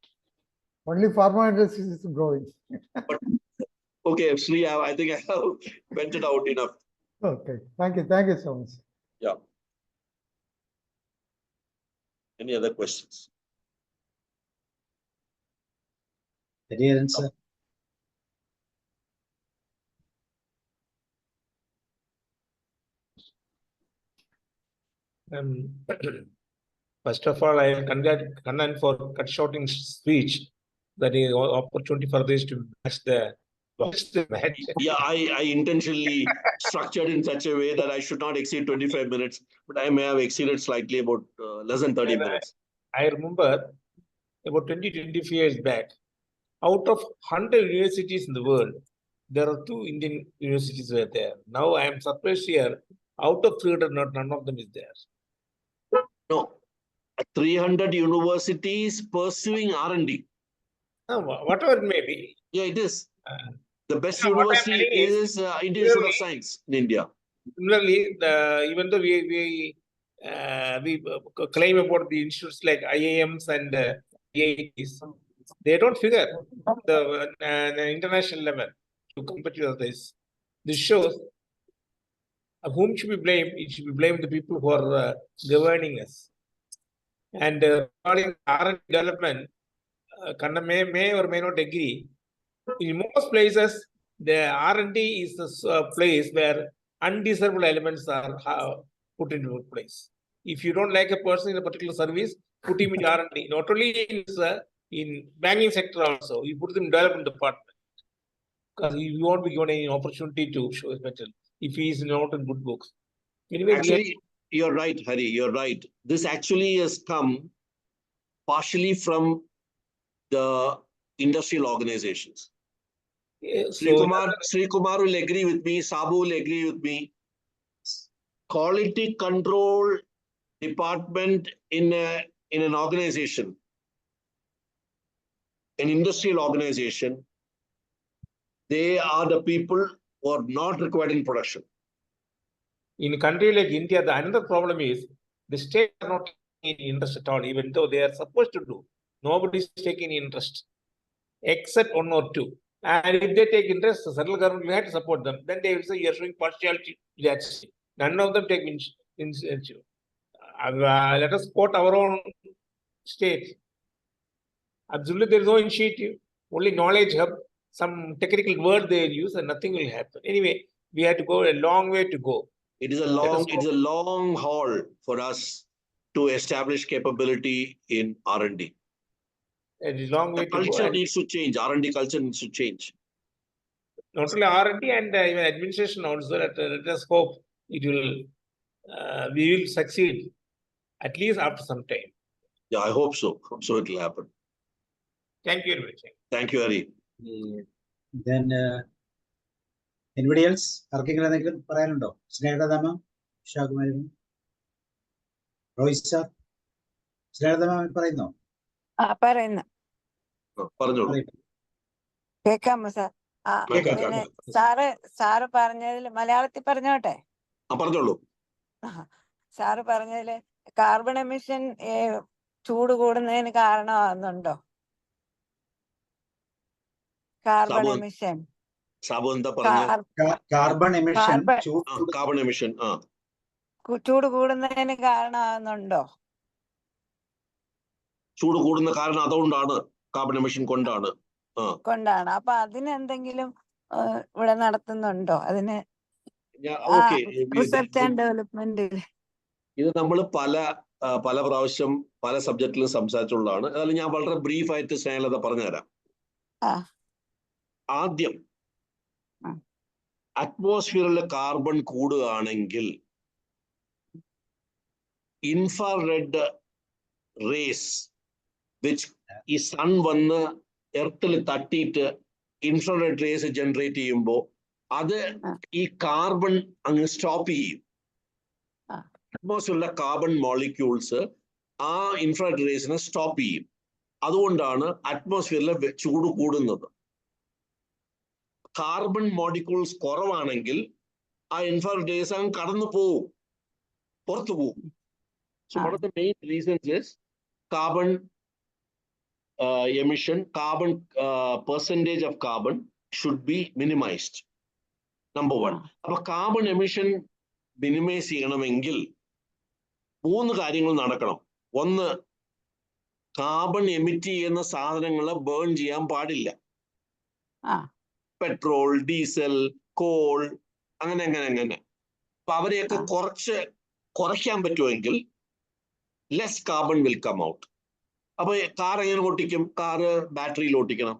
Only pharma industries is growing. But, okay, Sri, I think I have vented out enough. Okay, thank you so much. Yeah. Any other questions? Adherence, sir. First of all, I congratulate Kannan for cut short in speech. That is opportunity for this to match the match. Yeah, I intentionally structured in such a way that I should not exceed 25 minutes, but I may have exceeded slightly about less than 30 minutes. I remember about 20-25 years back, out of 100 universities in the world, there are 2 Indian universities were there. Now I am surprised here, out of 300, none of them is there. No, 300 universities pursuing R&D. Whatever it may be. Yeah, it is. The best What I'm university telling is Indian Institute of Science in India. Similarly, even though we claim about the institutes like IIMs and IITs, they don't figure the international level to compete with others. This shows whom should be blamed. It should be blamed the people who are governing us. And regarding R&D development, Kannan may or may not agree. In most places, the R&D is the place where undesirable elements are put into place. If you don't like a person in a particular service, put him in R&D. Not only in banking sector also, you put them in development department. Because you won't be given any opportunity to show his mettle if he is not in good books. Anyway, actually, you're right, Hari, you're right. This actually has come partially from the industrial organizations. Sri Kumar will agree with me, Sabu will agree with me. Quality control department in an organization an industrial organization, they are the people who are not required in production. In a country like India, the another problem is the state are not taking any interest at all, even though they are supposed to do. Nobody is taking interest, except one or two. And if they take interest, the central government will have to support them. Then they will say, you are showing partiality. That's it. None of them take initiative. Let us quote our own state. Absolutely, there is no initiative. Only knowledge hub, some technical word they use, and nothing will happen. Anyway, we have to go a long way to go. It is a long haul for us to establish capability in R&D. A long way The to go. culture And needs to change. R&D culture needs to change. not only R&D and even administration also. Let us hope it will. We will succeed, at least after some time. Yeah, I hope so. So it will happen. Thank you very much. Thank you, Hari. Then anybody else? ആർക്കെങ്കിലും എന്തെങ്കിലും പറയാനുണ്ടോ? സ്നേഹദാമ, Ushakumari, Royce sir, സ്നേഹദാമ പറയുന്നോ? പറയുന്നു. പറഞ്ഞോളൂ. കേക്കാമോ sir? പിന്നെ sir പറഞ്ഞതിൽ മലയാളത്തിൽ പറഞ്ഞോട്ടെ? പറഞ്ഞോളൂ. സാറ് പറഞ്ഞതില് കാർബൺ എമിഷൻ ചൂട് കൂടുന്നതിന് കാരണമാകുന്നുണ്ടോ? കാർബൺ എമിഷൻ കാർബൺ എമിഷൻ ചൂട് കൂടുന്നതിന് കാരണമാകുന്നുണ്ടോ? ചൂട് കൂടുന്ന കാരണം അതുകൊണ്ടാണ്, കാർബൺ എമിഷൻ കൊണ്ടാണ്. അപ്പൊ അതിനെന്തെങ്കിലും ഇവിടെ നടത്തുന്നുണ്ടോ? അതിന് റിസർച്ച് ആൻഡ് ഡെവലപ്മെന്റിൽ ഇത് നമ്മൾ പല പ്രാവശ്യം പല സബ്ജക്റ്റിലും സംസാരിച്ചുള്ളതാണ്. അതായത് ഞാൻ വളരെ ബ്രീഫായിട്ട് സ്നേഹലത പറഞ്ഞുതരാം. ആദ്യം അറ്റ്മോസ്ഫിയറിലെ കാർബൺ കൂടുകയാണെങ്കിൽ ഇൻഫ്രാറെഡ് റേസ് വിച്ച് ഈ സൺ വന്ന് എർത്തിൽ തട്ടിയിട്ട് ഇൻഫ്രാറെഡ് റേസ് ജനറേറ്റ് ചെയ്യുമ്പോൾ അത് ഈ കാർബൺ അങ്ങ് സ്റ്റോപ്പ് ചെയ്യും. അറ്റ്മോസ്ഫിയറിലെ കാർബൺ മോളിക്യൂൾസ് ആ ഇൻഫ്രാറെഡ് റേസിനെ സ്റ്റോപ്പ് ചെയ്യും. അതുകൊണ്ടാണ് അറ്റ്മോസ്ഫിയറിലെ ചൂട് കൂടുന്നത്. കാർബൺ മോളിക്യൂൾസ് കുറവാണെങ്കിൽ ആ ഇൻഫ്രാറെഡ് റേസ് അങ്ങ് കടന്നു പോവും, പുറത്തു പോവും. So one of the main reasons is carbon emission, percentage of carbon should be minimized. Number one. അപ്പൊ കാർബൺ എമിഷൻ മിനിമൈസ് ചെയ്യണമെങ്കിൽ 3 കാര്യങ്ങൾ നടക്കണം. ഒന്ന്, കാർബൺ എമിറ്റ് ചെയ്യുന്ന സാധനങ്ങളെ ബേൺ ചെയ്യാൻ പാടില്ല. പെട്രോൾ, ഡീസൽ, കോൾ, അങ്ങനെ. അപ്പൊ അവരെയൊക്കെ കുറയ്ക്കാൻ പറ്റുമെങ്കിൽ less carbon will come out. അപ്പൊ കാർ എങ്ങനെ ഓട്ടിക്കും? കാറ് ബാറ്ററിയിൽ ഓട്ടിക്കണം,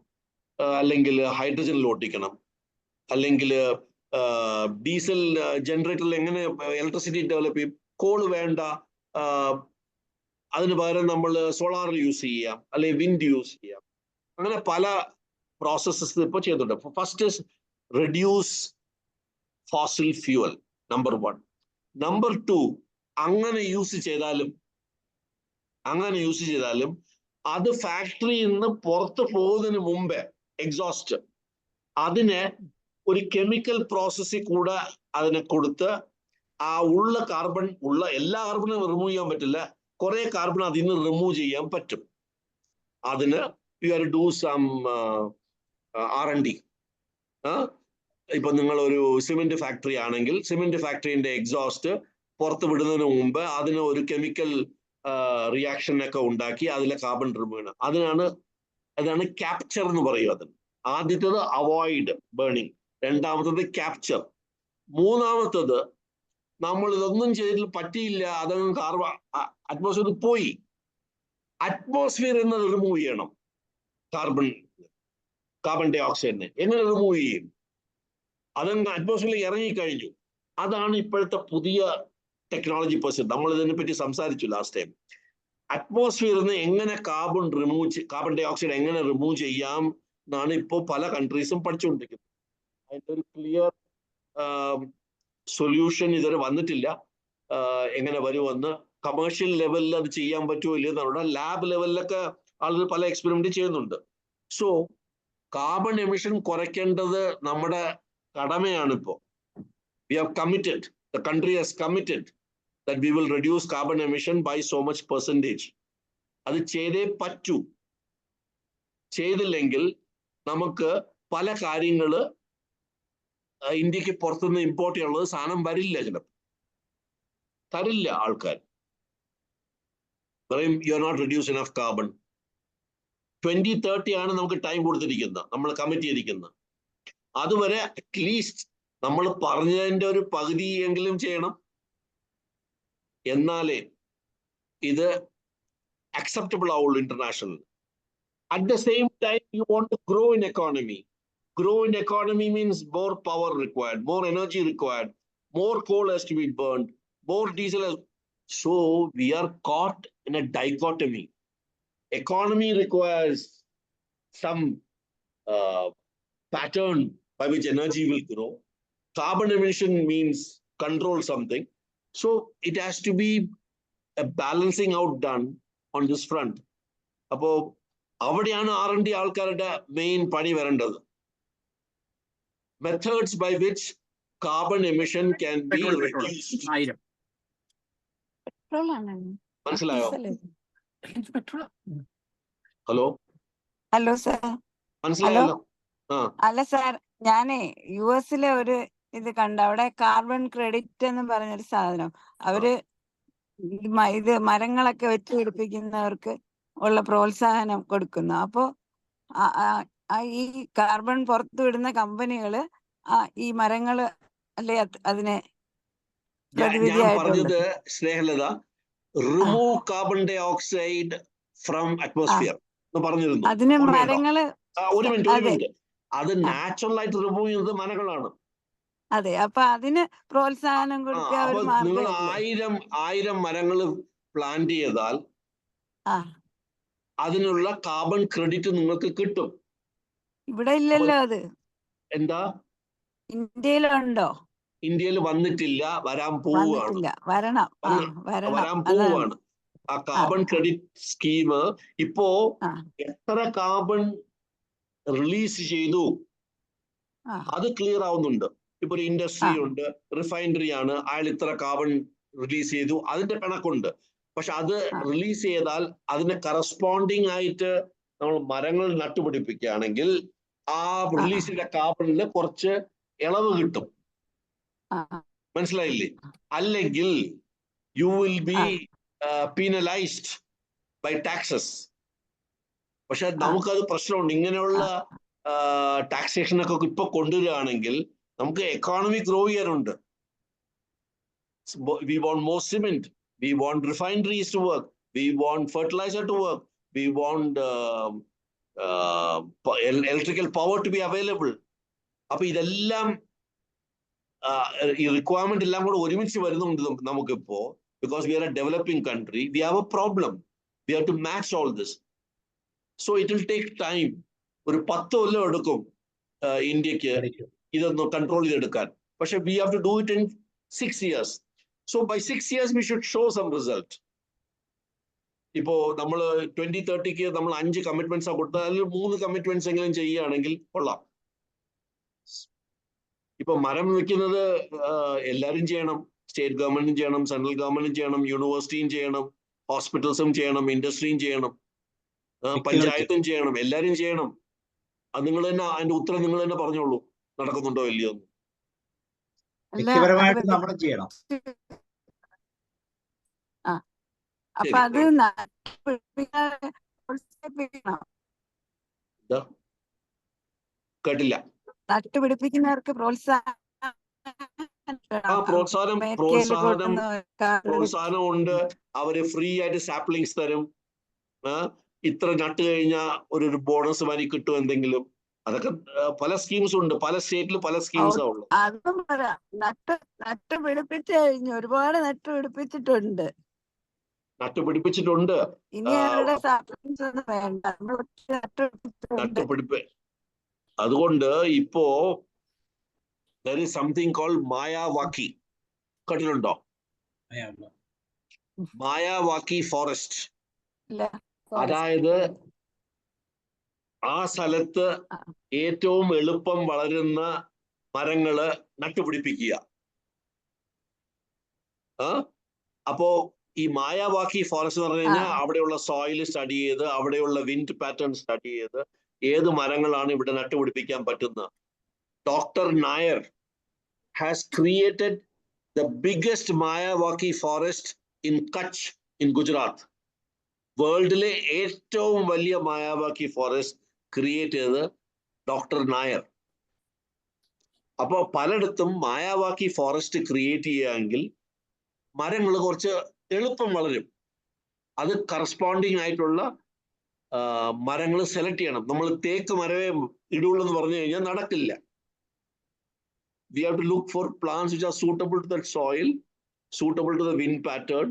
അല്ലെങ്കിൽ ഹൈഡ്രജനിൽ ഓട്ടിക്കണം, അല്ലെങ്കിൽ ഡീസൽ ജനറേറ്ററിൽ എങ്ങനെ ഇലക്ട്രിസിറ്റി ഡെവലപ്പ് ചെയ്യും? കോള് വേണ്ട, അതിന് പകരം നമ്മൾ സോളാർ യൂസ് ചെയ്യാം, അല്ലെങ്കിൽ വിൻഡ് യൂസ് ചെയ്യാം. അങ്ങനെ പല പ്രോസസ്സസ് ഇപ്പോൾ ചെയ്യുന്നുണ്ട്. First reduce fossil fuel, number 1. Number 2, അങ്ങനെ യൂസ് ചെയ്താലും അത് ഫാക്ടറിയിൽ നിന്ന് പുറത്ത് പോകുന്നതിന് മുമ്പേ എക്സോസ്റ്റ് അതിനെ ഒരു കെമിക്കൽ പ്രോസസ്സിൽ കൂടെ അതിനെ കൊടുത്ത് ആ എല്ലാ കാർബണും റിമൂവ് ചെയ്യാൻ പറ്റില്ല, കുറെ കാർബൺ അതിൽ നിന്ന് റിമൂവ് ചെയ്യാൻ പറ്റും. അതിന് you are do some R&D. ഇപ്പൊ നിങ്ങൾ ഒരു സിമെന്റ് ഫാക്ടറി ആണെങ്കിൽ സിമെന്റ് ഫാക്ടറിന്റെ എക്സോസ്റ്റ് പുറത്ത് വിടുന്നതിന് മുമ്പ് അതിന് ഒരു കെമിക്കൽ റിയാക്ഷനൊക്കെ ഉണ്ടാക്കി അതിലെ കാർബൺ റിമൂവ് ചെയ്യണം. അതാണ് ക്യാപ്ചർ എന്ന് പറയും. അതിന് ആദ്യത്തേത് അവോയ്ഡ് ബേണിംഗ്, രണ്ടാമത്തത് ക്യാപ്ചർ, മൂന്നാമത്തത് നമ്മൾ ഇതൊന്നും ചെയ്തിട്ട് പറ്റിയില്ല, അതങ്ങ് അറ്റ്മോസ്ഫിയർ പോയി, അറ്റ്മോസ്ഫിയർ എന്നത് റിമൂവ് ചെയ്യണം. കാർബൺ ഡൈ ഓക്സൈഡിനെ എങ്ങനെ റിമൂവ് ചെയ്യും? അതങ്ങ് അറ്റ്മോസ്ഫിയറിൽ ഇറങ്ങിക്കഴിഞ്ഞു. അതാണ് ഇപ്പോഴത്തെ പുതിയ ടെക്നോളജി പേഴ്സൺ. നമ്മൾ ഇതിനെപ്പറ്റി സംസാരിച്ചു ലാസ്റ്റ് ടൈം. അറ്റ്മോസ്ഫിയറിൽ നിന്ന് എങ്ങനെ കാർബൺ ഡൈ ഓക്സൈഡ് എങ്ങനെ റിമൂവ് ചെയ്യാം എന്നാണ് ഇപ്പോൾ പല കൺട്രീസും പഠിച്ചുകൊണ്ടിരിക്കുന്നത്. അതിൻ്റെ ഒരു ക്ലിയർ സൊല്യൂഷൻ ഇതുവരെ വന്നിട്ടില്ല. എങ്ങനെ വരുമെന്ന് കമേഴ്ഷ്യൽ ലെവലിൽ അത് ചെയ്യാൻ പറ്റുമോ ഇല്ലയോ എന്നുള്ള ലാബ് ലെവലിലൊക്കെ ആളുകൾ പല എക്സ്പെരിമെന്റ് ചെയ്യുന്നുണ്ട്. So, carbon emission കുറയ്ക്കേണ്ടത് നമ്മുടെ കടമയാണ് ഇപ്പോൾ. We have committed, the country has committed that we will reduce carbon emission by so much percentage. അത് ചെയ്തേ പറ്റൂ. ചെയ്തില്ലെങ്കിൽ നമുക്ക് പല കാര്യങ്ങൾ ഇന്ത്യക്ക് പുറത്തുനിന്ന് ഇമ്പോർട്ട് ചെയ്യാനുള്ളത് സാധനം വരില്ല, ചിലപ്പോൾ തരില്ല ആൾക്കാർ. പറയും you are not reduce enough carbon. 2030 ആണ് നമുക്ക് ടൈം കൊടുത്തിരിക്കുന്നത്, നമ്മൾ കമ്മിറ്റ് ചെയ്തിരിക്കുന്നത്. അതുവരെ അറ്റ്ലീസ്റ്റ് നമ്മൾ പറഞ്ഞതിന്റെ ഒരു പകുതിയെങ്കിലും ചെയ്യണം. എന്നാലേ ഇത് അക്സെപ്റ്റബിൾ ആവുള്ളൂ international. At the same time, you want to grow in economy. Grow in economy means more power required, more energy required, more coal has to be burned, more diesel has... So we are caught in a dichotomy. Economy requires some pattern by which energy will grow. Carbon emission means control something. So it has to be a balancing out done on this front. Apo അവിടെയാണ് R&D ആൾക്കാരുടെ main പണി വരേണ്ടത്. Methods by which carbon emission can be reduced. മനസ്സിലായോ? Hello hello sir. മനസ്സിലായല്ലോ? അല്ല sir, ഞാനേ US ഒരു ഇത് കണ്ട, അവിടെ കാർബൺ ക്രെഡിറ്റ് എന്ന് പറഞ്ഞൊരു സാധനം അവര് ഇത് മരങ്ങളൊക്കെ വെച്ച് പിടിപ്പിക്കുന്നവർക്ക് ഉള്ള പ്രോത്സാഹനം കൊടുക്കുന്നു. അപ്പോ ഈ കാർബൺ പുറത്തു വിടുന്ന കമ്പനികള് ഈ മരങ്ങള് അല്ലെ അതിനെ ഞാൻ പറഞ്ഞത് Snehalatha, remove carbon dioxide from atmosphere എന്ന് പറഞ്ഞിരുന്നു. അതിന് മരങ്ങള് ഒരു മിനിറ്റ്, അത് നാച്ചുറൽ ആയിട്ട് റിമൂവ് ചെയ്യുന്നത് മരങ്ങളാണ്. അതെ, അപ്പൊ അതിന് പ്രോത്സാഹനം കൊടുക്കുക ഒരു നിങ്ങൾ മാർഗ്ഗം. 1000 മരങ്ങൾ പ്ലാന്റ് ചെയ്താൽ അതിനുള്ള കാർബൺ ക്രെഡിറ്റ് നിങ്ങൾക്ക് കിട്ടും. ഇവിടെ ഇല്ലല്ലോ അത്. എന്താ? ഇന്ത്യയിലുണ്ടോ? ഇന്ത്യയിൽ വന്നിട്ടില്ല, വരാൻ പോവുകയാണ്. വരാൻ പോവുകയാണ് ആ കാർബൺ ക്രെഡിറ്റ് സ്കീം. ഇപ്പോ എത്ര കാർബൺ റിലീസ് ചെയ്തു അത് ക്ലിയർ ആവുന്നുണ്ട്. ഇപ്പൊ ഒരു ഇൻഡസ്ട്രി ഉണ്ട്, റിഫൈനറി ആണ്, അയാൾ ഇത്ര കാർബൺ റിലീസ് ചെയ്തു, അതിന്റെ കണക്കുണ്ട്. പക്ഷെ അത് റിലീസ് ചെയ്താൽ അതിന് കറസ്പോണ്ടിങ് ആയിട്ട് നമ്മൾ മരങ്ങൾ നട്ടുപിടിപ്പിക്കുകയാണെങ്കിൽ ആ റിലീസ് ചെയ്ത കാർബണിൽ കുറച്ച് ഇളവ് കിട്ടും. മനസ്സിലായില്ലേ? അല്ലെങ്കിൽ you will be penalised by taxes. പക്ഷെ നമുക്കത് പ്രശ്നമുണ്ട്. ഇങ്ങനെയുള്ള ടാക്സേഷനൊക്കെ ഇപ്പൊ കൊണ്ടുവരികയാണെങ്കിൽ നമുക്ക് എക്കോണമി ഗ്രോ ചെയ്യാനുണ്ട്. We want more cement. We want refineries to work. We want fertilizer to work. We want electrical power to be available. അപ്പൊ ഇതെല്ലാം ഈ റിക്വയർമെന്റ് എല്ലാം കൂടെ ഒരുമിച്ച് വരുന്നുണ്ട് നമുക്കിപ്പോ. Because we are a developing country, we have a problem. We have to match all this. So it will take time. ഒരു 10 കൊല്ലം എടുക്കും ഇന്ത്യക്ക് ഇതൊന്ന് കൺട്രോൾ ചെയ്തെടുക്കാൻ. പക്ഷെ we have to do it in 6 years. So by 6 years we should show some result. ഇപ്പോ നമ്മൾ 2030 നമ്മൾ 5 commitments കൊടുത്താൽ അതിൽ 3 കമ്മിറ്റ്മെന്റ്സ് എങ്കിലും ചെയ്യുകയാണെങ്കിൽ കൊള്ളാം. ഇപ്പൊ മരം വെക്കുന്നത് എല്ലാവരും ചെയ്യണം. സ്റ്റേറ്റ് ഗവൺമെന്റും ചെയ്യണം, സെൻട്രൽ ഗവൺമെന്റും ചെയ്യണം, യൂണിവേഴ്സിറ്റിയും ചെയ്യണം, ഹോസ്പിറ്റൽസും ചെയ്യണം, ഇൻഡസ്ട്രിയും ചെയ്യണം, പഞ്ചായത്തും ചെയ്യണം, എല്ലാരും ചെയ്യണം. അത് നിങ്ങൾ തന്നെ അതിന്റെ ഉത്തരം നിങ്ങൾ തന്നെ പറഞ്ഞോളൂ, നടക്കുന്നുണ്ടോ ഇല്ലയോ? വ്യക്തിപരമായിട്ട് നമ്മൾ ചെയ്യണം. അപ്പൊ അത് കേട്ടില്ല. നട്ടുപിടിപ്പിക്കുന്നവർക്ക് പ്രോത്സാഹനം ഉണ്ട്. അവര് ഫ്രീ ആയിട്ട് സാപ്ലിങ്സ് തരും. ഇത്ര നട്ട് കഴിഞ്ഞാൽ ഒരു ബോണസ് വരി കിട്ടും എന്തെങ്കിലും. അതൊക്കെ പല സ്കീംസ് ഉണ്ട്, പല സ്റ്റേറ്റിൽ പല സ്കീംസാ ഉള്ളത്. അതും നട്ടുപിടിപ്പിച്ചു കഴിഞ്ഞു, ഒരുപാട് നട്ടുപിടിപ്പിച്ചിട്ടുണ്ട്. ഇനി അവരുടെ സാപ്ലിങ്സ് ഒന്നും വേണ്ട, നട്ടുപിടിപ്പ്. അതുകൊണ്ട് ഇപ്പോ there is something called മായാവാക്കി. കേട്ടിട്ടുണ്ടോ? മായാവാക്കി ഫോറസ്റ്റ്. അതായത് ആ സ്ഥലത്ത് ഏറ്റവും എളുപ്പം വളരുന്ന മരങ്ങള് നട്ടുപിടിപ്പിക്കുക. അപ്പോ ഈ മായാവാക്കി ഫോറസ്റ്റ് എന്ന് പറഞ്ഞു കഴിഞ്ഞാൽ അവിടെയുള്ള സോയിൽ സ്റ്റഡി ചെയ്ത് അവിടെയുള്ള വിൻഡ് പാറ്റേൺ സ്റ്റഡി ചെയ്ത് ഏത് മരങ്ങളാണ് ഇവിടെ നട്ടുപിടിപ്പിക്കാൻ പറ്റുന്നത്. Doctor Nair has created the biggest Mayawaki forest in Kutch in Gujarat. വേൾഡിലെ ഏറ്റവും വലിയ മായാവാക്കി ഫോറസ്റ്റ് ക്രിയേറ്റ് ചെയ്തത് ഡോക്ടർ നായർ. അപ്പോൾ പലയിടത്തും മായാവാക്കി ഫോറസ്റ്റ് ക്രിയേറ്റ് ചെയ്യുകയെങ്കിൽ മരങ്ങൾ കുറച്ച് എളുപ്പം വളരും. അത് കറസ്പോണ്ടിങ് ആയിട്ടുള്ള മരങ്ങൾ സെലക്ട് ചെയ്യണം. നമ്മൾ തേക്ക് മരമേ ഇടുള്ളൂ എന്ന് പറഞ്ഞു കഴിഞ്ഞാൽ നടക്കില്ല. We have to look for plants which are suitable to that soil, suitable to the wind pattern,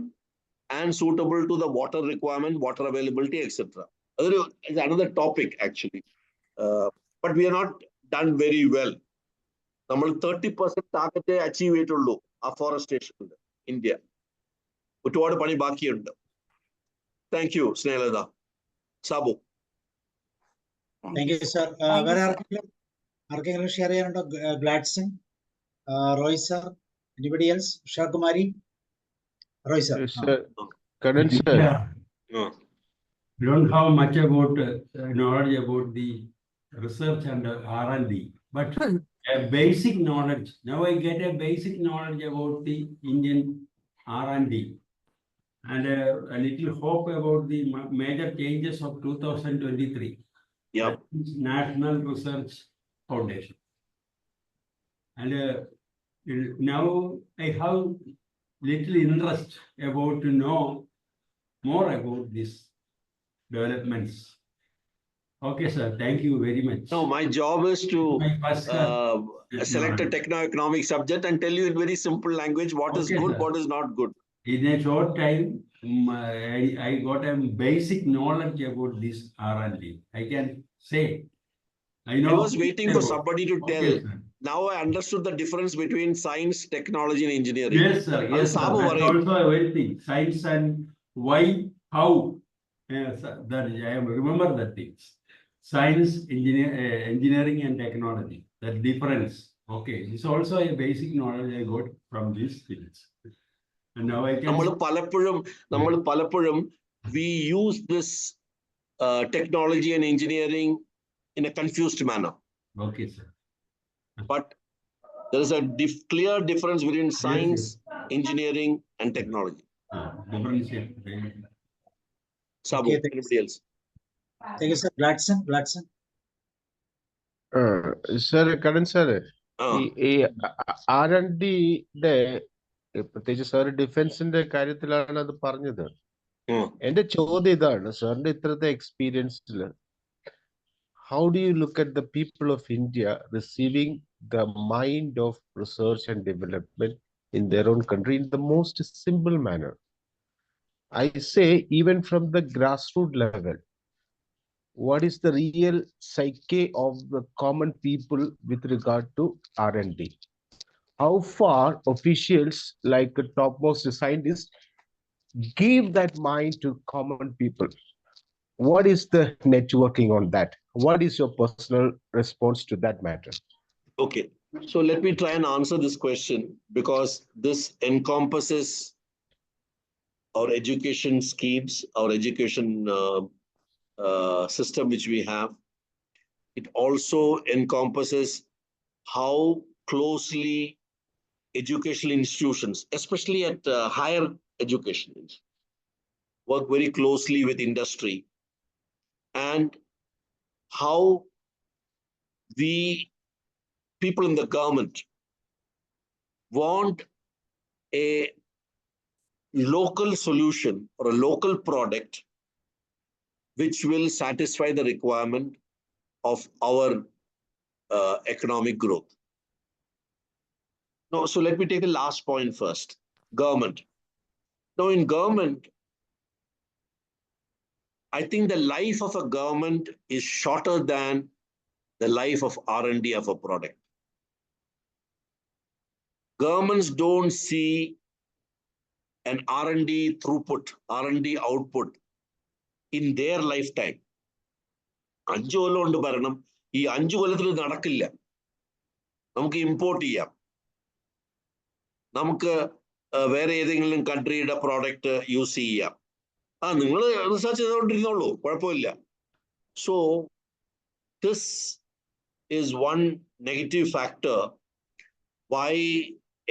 and suitable to the water requirement, water availability, etc. It's another topic actually. But we are not done very well. നമ്മൾ 30% target achieve ചെയ്തിട്ടുള്ളൂ അഫോറസ്റ്റേഷനിൽ India. ഒരുപാട് പണി ബാക്കിയുണ്ട്. Thank you Snehalatha. Sabu. Thank you sir. വേറെ ആർക്കെങ്കിലും share ചെയ്യാനുണ്ടോ? Gladson, Roy sir, anybody else? Shakumari, Roy sir. Kannan sir. We don't have much about knowledge about the research and R&D, but a basic knowledge. Now I get a basic knowledge about the Indian R&D and a little hope about the major changes of 2023. Yeah. National Research Foundation. And now I have little interest about to know more about these developments. Okay, sir. Thank you very much. No, my job is to select a techno-economic subject and tell you in very simple language what is good, sir. what is not good. In a short time, I got a basic knowledge about this R&D. I can say. I was waiting for somebody to tell. Sir. Now I understood the difference between science, technology, and engineering. Yes, sir. Yes, sir. That's also a very thing. Science and why, how. That I remember that things. Science, engineering, and technology. That difference. Okay, it's also a basic knowledge I got from these things. And now I can. നമ്മൾ പലപ്പോഴും we use this technology and engineering in a confused manner. Okay, sir. But there is a clear difference between science, engineering, and technology. Differentiate. Sabu, anybody else? Thank you sir. Gladson. Sir, Kannan sir, ഈ R&D-യുടെ പ്രത്യേകിച്ച് sir ഡിഫൻസിന്റെ കാര്യത്തിലാണ് അത് പറഞ്ഞത്. എന്റെ ചോദ്യം ഇതാണ്, സാറിന്റെ ഇത്രത്തെ എക്സ്പീരിയൻസിൽ how do you look at the people of India receiving the mind of research and development in their own country in the most simple manner? I say even from the grassroots level, what is the real psyche of the common people with regard to R&D? How far officials like the topmost scientists give that mind to common people? What is the networking on that? What is your personal response to that matter? Okay, so let me try and answer this question because this encompasses our education schemes, our education system which we have. It also encompasses how closely educational institutions, especially at higher education, work very closely with industry, and how we people in the government want a local solution or a local product which will satisfy the requirement of our economic growth. No, so let me take the last point first. Government. Now in government, I think the life of a government is shorter than the life of R&D of a product. Governments don't see an R&D throughput, R&D output in their lifetime. 5 കൊല്ലം കൊണ്ട് ഭരണം. ഈ 5 കൊല്ലത്തിൽ നടക്കില്ല. നമുക്ക് import ചെയ്യാം, നമുക്ക് വേറെ ഏതെങ്കിലും കൺട്രിയുടെ പ്രോഡക്റ്റ് യൂസ് ചെയ്യാം. നിങ്ങൾ റിസർച്ച് ചെയ്തുകൊണ്ടിരുന്നോളൂ, കുഴപ്പമില്ല. So this is one negative factor why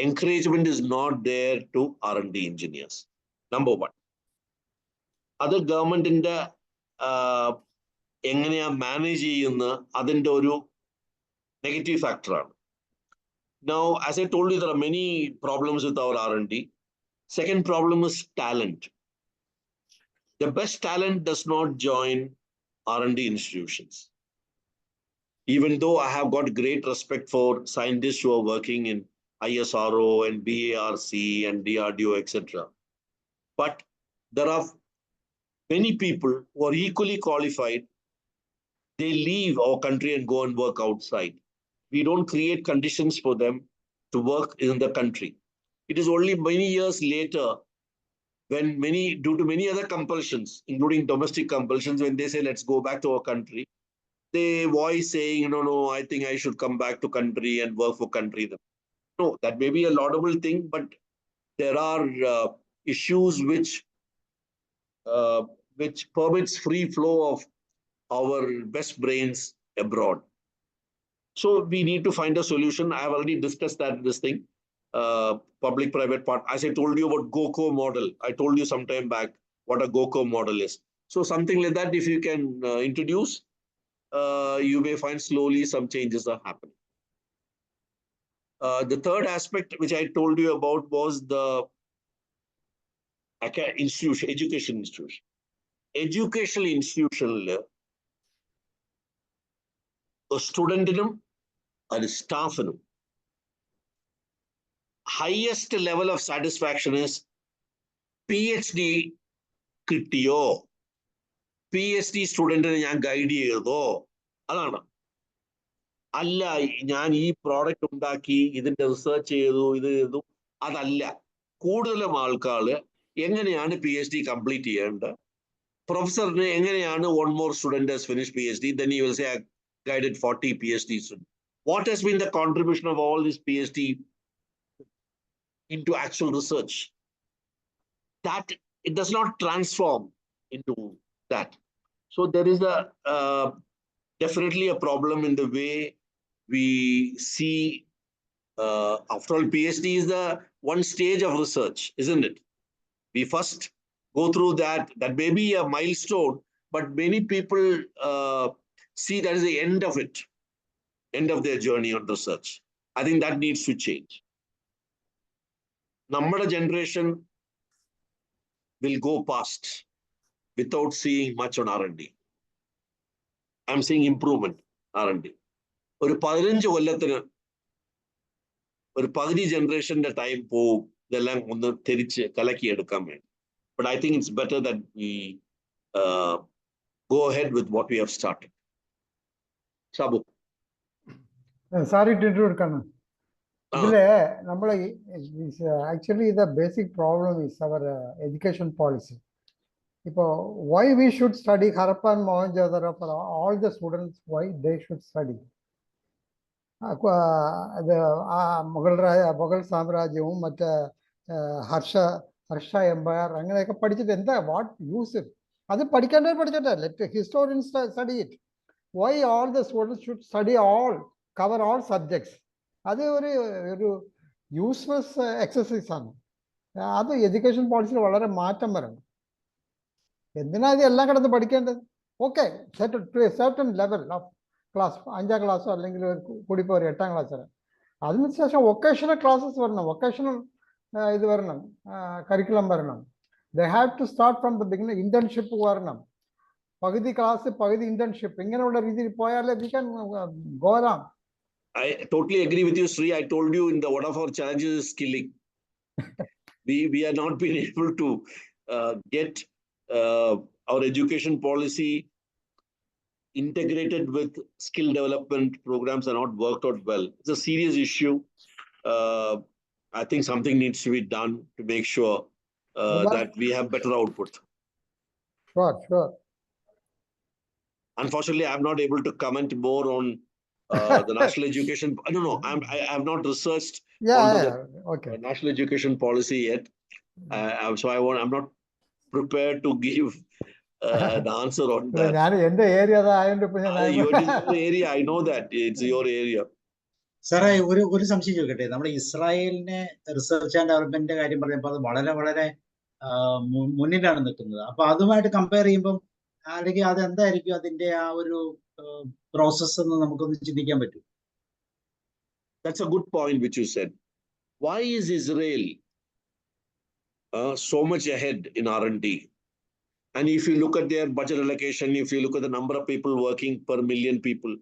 encouragement is not there to R&D engineers. Number one. അത് ഗവൺമെന്റിന്റെ എങ്ങനെയാ മാനേജ് ചെയ്യുന്ന അതിന്റെ ഒരു നെഗറ്റീവ് ഫാക്ടറാണ്. Now, as I told you, there are many problems with our R&D. Second problem is talent. The best talent does not join R&D institutions. Even though I have got great respect for scientists who are working in ISRO and BARC and DRDO, etc. But there are many people who are equally qualified. They leave our country and go and work outside. We don't create conditions for them to work in the country. It is only many years later, when due to many other compulsions, including domestic compulsions, when they say, let's go back to our country, they voice saying, no, I think I should come back to country and work for country. No, that may be a laudable thing, but there are issues which permits free flow of our best brains abroad. So we need to find a solution. I have already discussed this thing, public-private part. As I told you about GOCO model, I told you some time back what a GOCO model is. So something like that, if you can introduce, you may find slowly some changes are happening. The third aspect which I told you about was the education institution. Educational institution, a student, and staff. Highest level of satisfaction is PhD കിട്ടിയോ, PhD സ്റ്റുഡന്റിനെ ഞാൻ guide ചെയ്തോ, അതാണ്. അല്ല ഞാൻ ഈ product ഉണ്ടാക്കി ഇതിന്റെ research ചെയ്തു ഇത് ചെയ്തു, അതല്ല. കൂടുതലും ആൾക്കാര് എങ്ങനെയാണ് PhD കംപ്ലീറ്റ് ചെയ്യേണ്ടത്, പ്രൊഫസറിന് എങ്ങനെയാണ് one more student has finished PhD, then he will say I guided 40 PhD students. What has been the contribution of all this PhD into actual research? That it does not transform into that. So there is definitely a problem in the way we see. After all, PhD is the one stage of research, isn't it? We first go through that. That may be a milestone, but many people see that as the end of it, end of their journey on research. I think that needs to change. Our generation will go past without seeing much on R&D. I'm seeing improvement R&D. ഒരു 15 കൊല്ലത്തിന് ഒരു പകുതി ജനറേഷന്റെ time പോവും ഇതെല്ലാം ഒന്ന് തിരിച്ച് കലക്കിയെടുക്കാൻ വേണ്ടി. But I think it's better that we go ahead with what we have started. Sabu. Sorry to interrupt, Kannan. Actually, the basic problem is our education policy. Why we should study Harappa and Mohenjo-daro for all the students, why they should study? The Mughal Samrajyavum, Harsha Empire, അങ്ങനെയൊക്കെ പഠിച്ചിട്ട് എന്താ, what use it? അത് പഠിക്കട്ടെ, let historians study it. Why all the students should study all, cover all subjects? അത് ഒരു useless exercise ആണ്. അത് education പോളിസിയിൽ വളരെ മാറ്റം വരണം. എന്തിനാ ഇത് എല്ലാം കിടന്ന് പഠിക്കേണ്ടത്? Okay, certain level of class, 5ാം ക്ലാസ്സോ അല്ലെങ്കിൽ കൂടിപ്പോ ഒരു 8ാം ക്ലാസ് വരെ. അതിനുശേഷം വൊക്കേഷണൽ ക്ലാസ്സസ് വരണം, വൊക്കേഷണൽ ഇത് വരണം, കരിക്കുലം വരണം. They have to start from the beginning. Internship വരണം, പകുതി ക്ലാസ് പകുതി ഇന്റേൺഷിപ്പ്, ഇങ്ങനെയുള്ള രീതിയിൽ പോയാലേ we can go around. I totally agree with you, Sri. I told you in one of our challenges is skilling. We are not been able to get our education policy integrated with skill development programs are not worked out well. It's a serious issue. I think something needs to be done to make sure that we have better output. Sure. Unfortunately, I'm not able to comment more on the national education. No, I have not researched onto the Okay. national education policy yet. So I'm not prepared to give an answer on that. Your area, I know that it's your area. സാറേ ഒരു സംശയം ചോദിക്കട്ടെ, നമ്മുടെ ഇസ്രായേലിനെ research and ഡെവലപ്മെന്റിന്റെ കാര്യം പറഞ്ഞപ്പോൾ അത് വളരെ മുന്നിലാണ് നിൽക്കുന്നത്. അപ്പൊ അതുമായിട്ട് കമ്പയർ ചെയ്യുമ്പോൾ അല്ലെങ്കിൽ അതെന്തായിരിക്കും അതിന്റെ ആ ഒരു പ്രോസസ് എന്ന് നമുക്കൊന്ന് ചിന്തിക്കാൻ പറ്റും? That's a good point which you said. Why is Israel so much ahead in R&D? And if you look at their budget allocation, if you look at the number of people working per million people,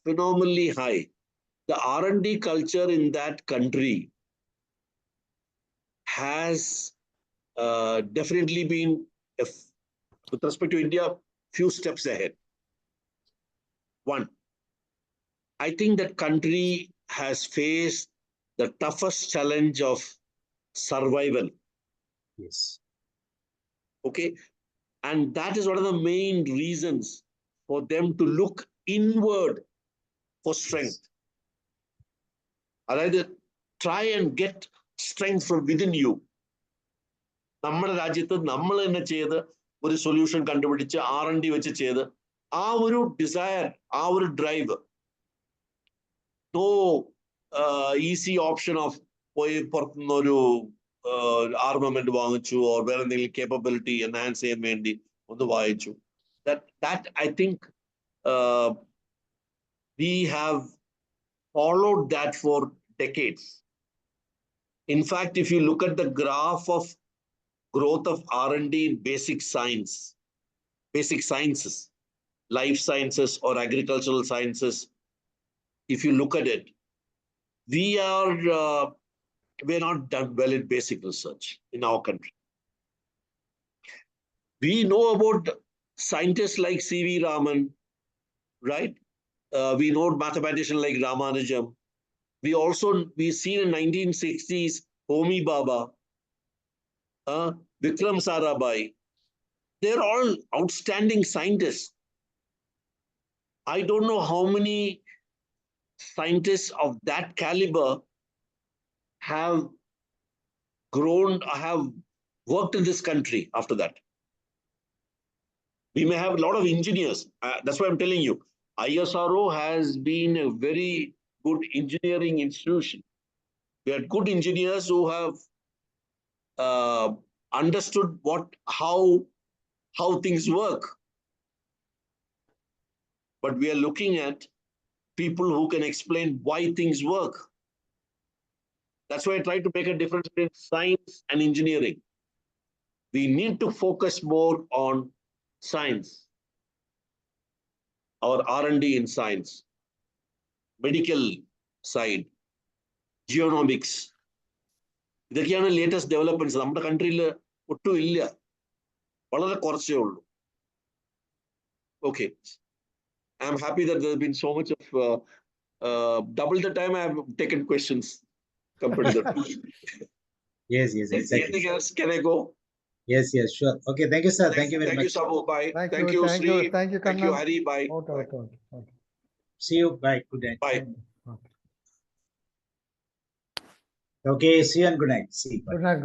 phenomenally high. The R&D culture in that country has definitely been, with respect to India, few steps ahead. One, I think that country has faced the toughest challenge of survival. Yes. Okay. And that is one of the main reasons for them to look inward for strength. Either try and get strength from within you. നമ്മുടെ രാജ്യത്ത് നമ്മൾ തന്നെ ചെയ്ത് ഒരു solution കണ്ടുപിടിച്ച് R&D വെച്ച് ചെയ്ത് ആ ഒരു ഡിസയർ, ആ ഒരു drive, no easy option of പോയി പുറത്തുനിന്ന് ഒരു ആർമമെന്റ് വാങ്ങിച്ചു ഓർ വേറെ എന്തെങ്കിലും കേപ്പബിലിറ്റി എൻഹാൻസ് ചെയ്യാൻ വേണ്ടി ഒന്ന് വായിച്ചു. That I think we have followed that for decades. In fact, if you look at the graph of growth of R&D in basic sciences, life sciences or agricultural sciences, if you look at it, we're not done well in basic research in our country. We know about scientists like C.V. Raman, right? We know mathematicians like Ramanujam. We've seen in 1960s Homi Bhabha, Vikram Sarabhai. They're all outstanding scientists. I don't know how many scientists of that caliber have grown, have worked in this country after that. We may have a lot of engineers. That's why I'm telling you, ISRO has been a very good engineering institution. We had good engineers who have understood how things work. But we are looking at people who can explain why things work. That's why I try to make a difference between science and engineering. We need to focus more on science, our R&D in science, medical side, genomics. ഇതൊക്കെയാണ് latest developments. നമ്മുടെ കൺട്രിയിൽ ഒട്ടും ഇല്ല, വളരെ കുറച്ചേ ഉള്ളൂ. Okay, I'm happy that there's been so much of double the time I have taken questions compared to that. Yes, exactly. Anything else? Can I go? Yes, sure. Okay, thank you, sir. Thank you very much. Thank you, Sabu. Bye. Thank you, Sri. thank you, Thank you, Kannan. Hari. Bye. Okay. See you. Bye. Good night. Bye. Okay, see you and good night. See you. Bye. Good night.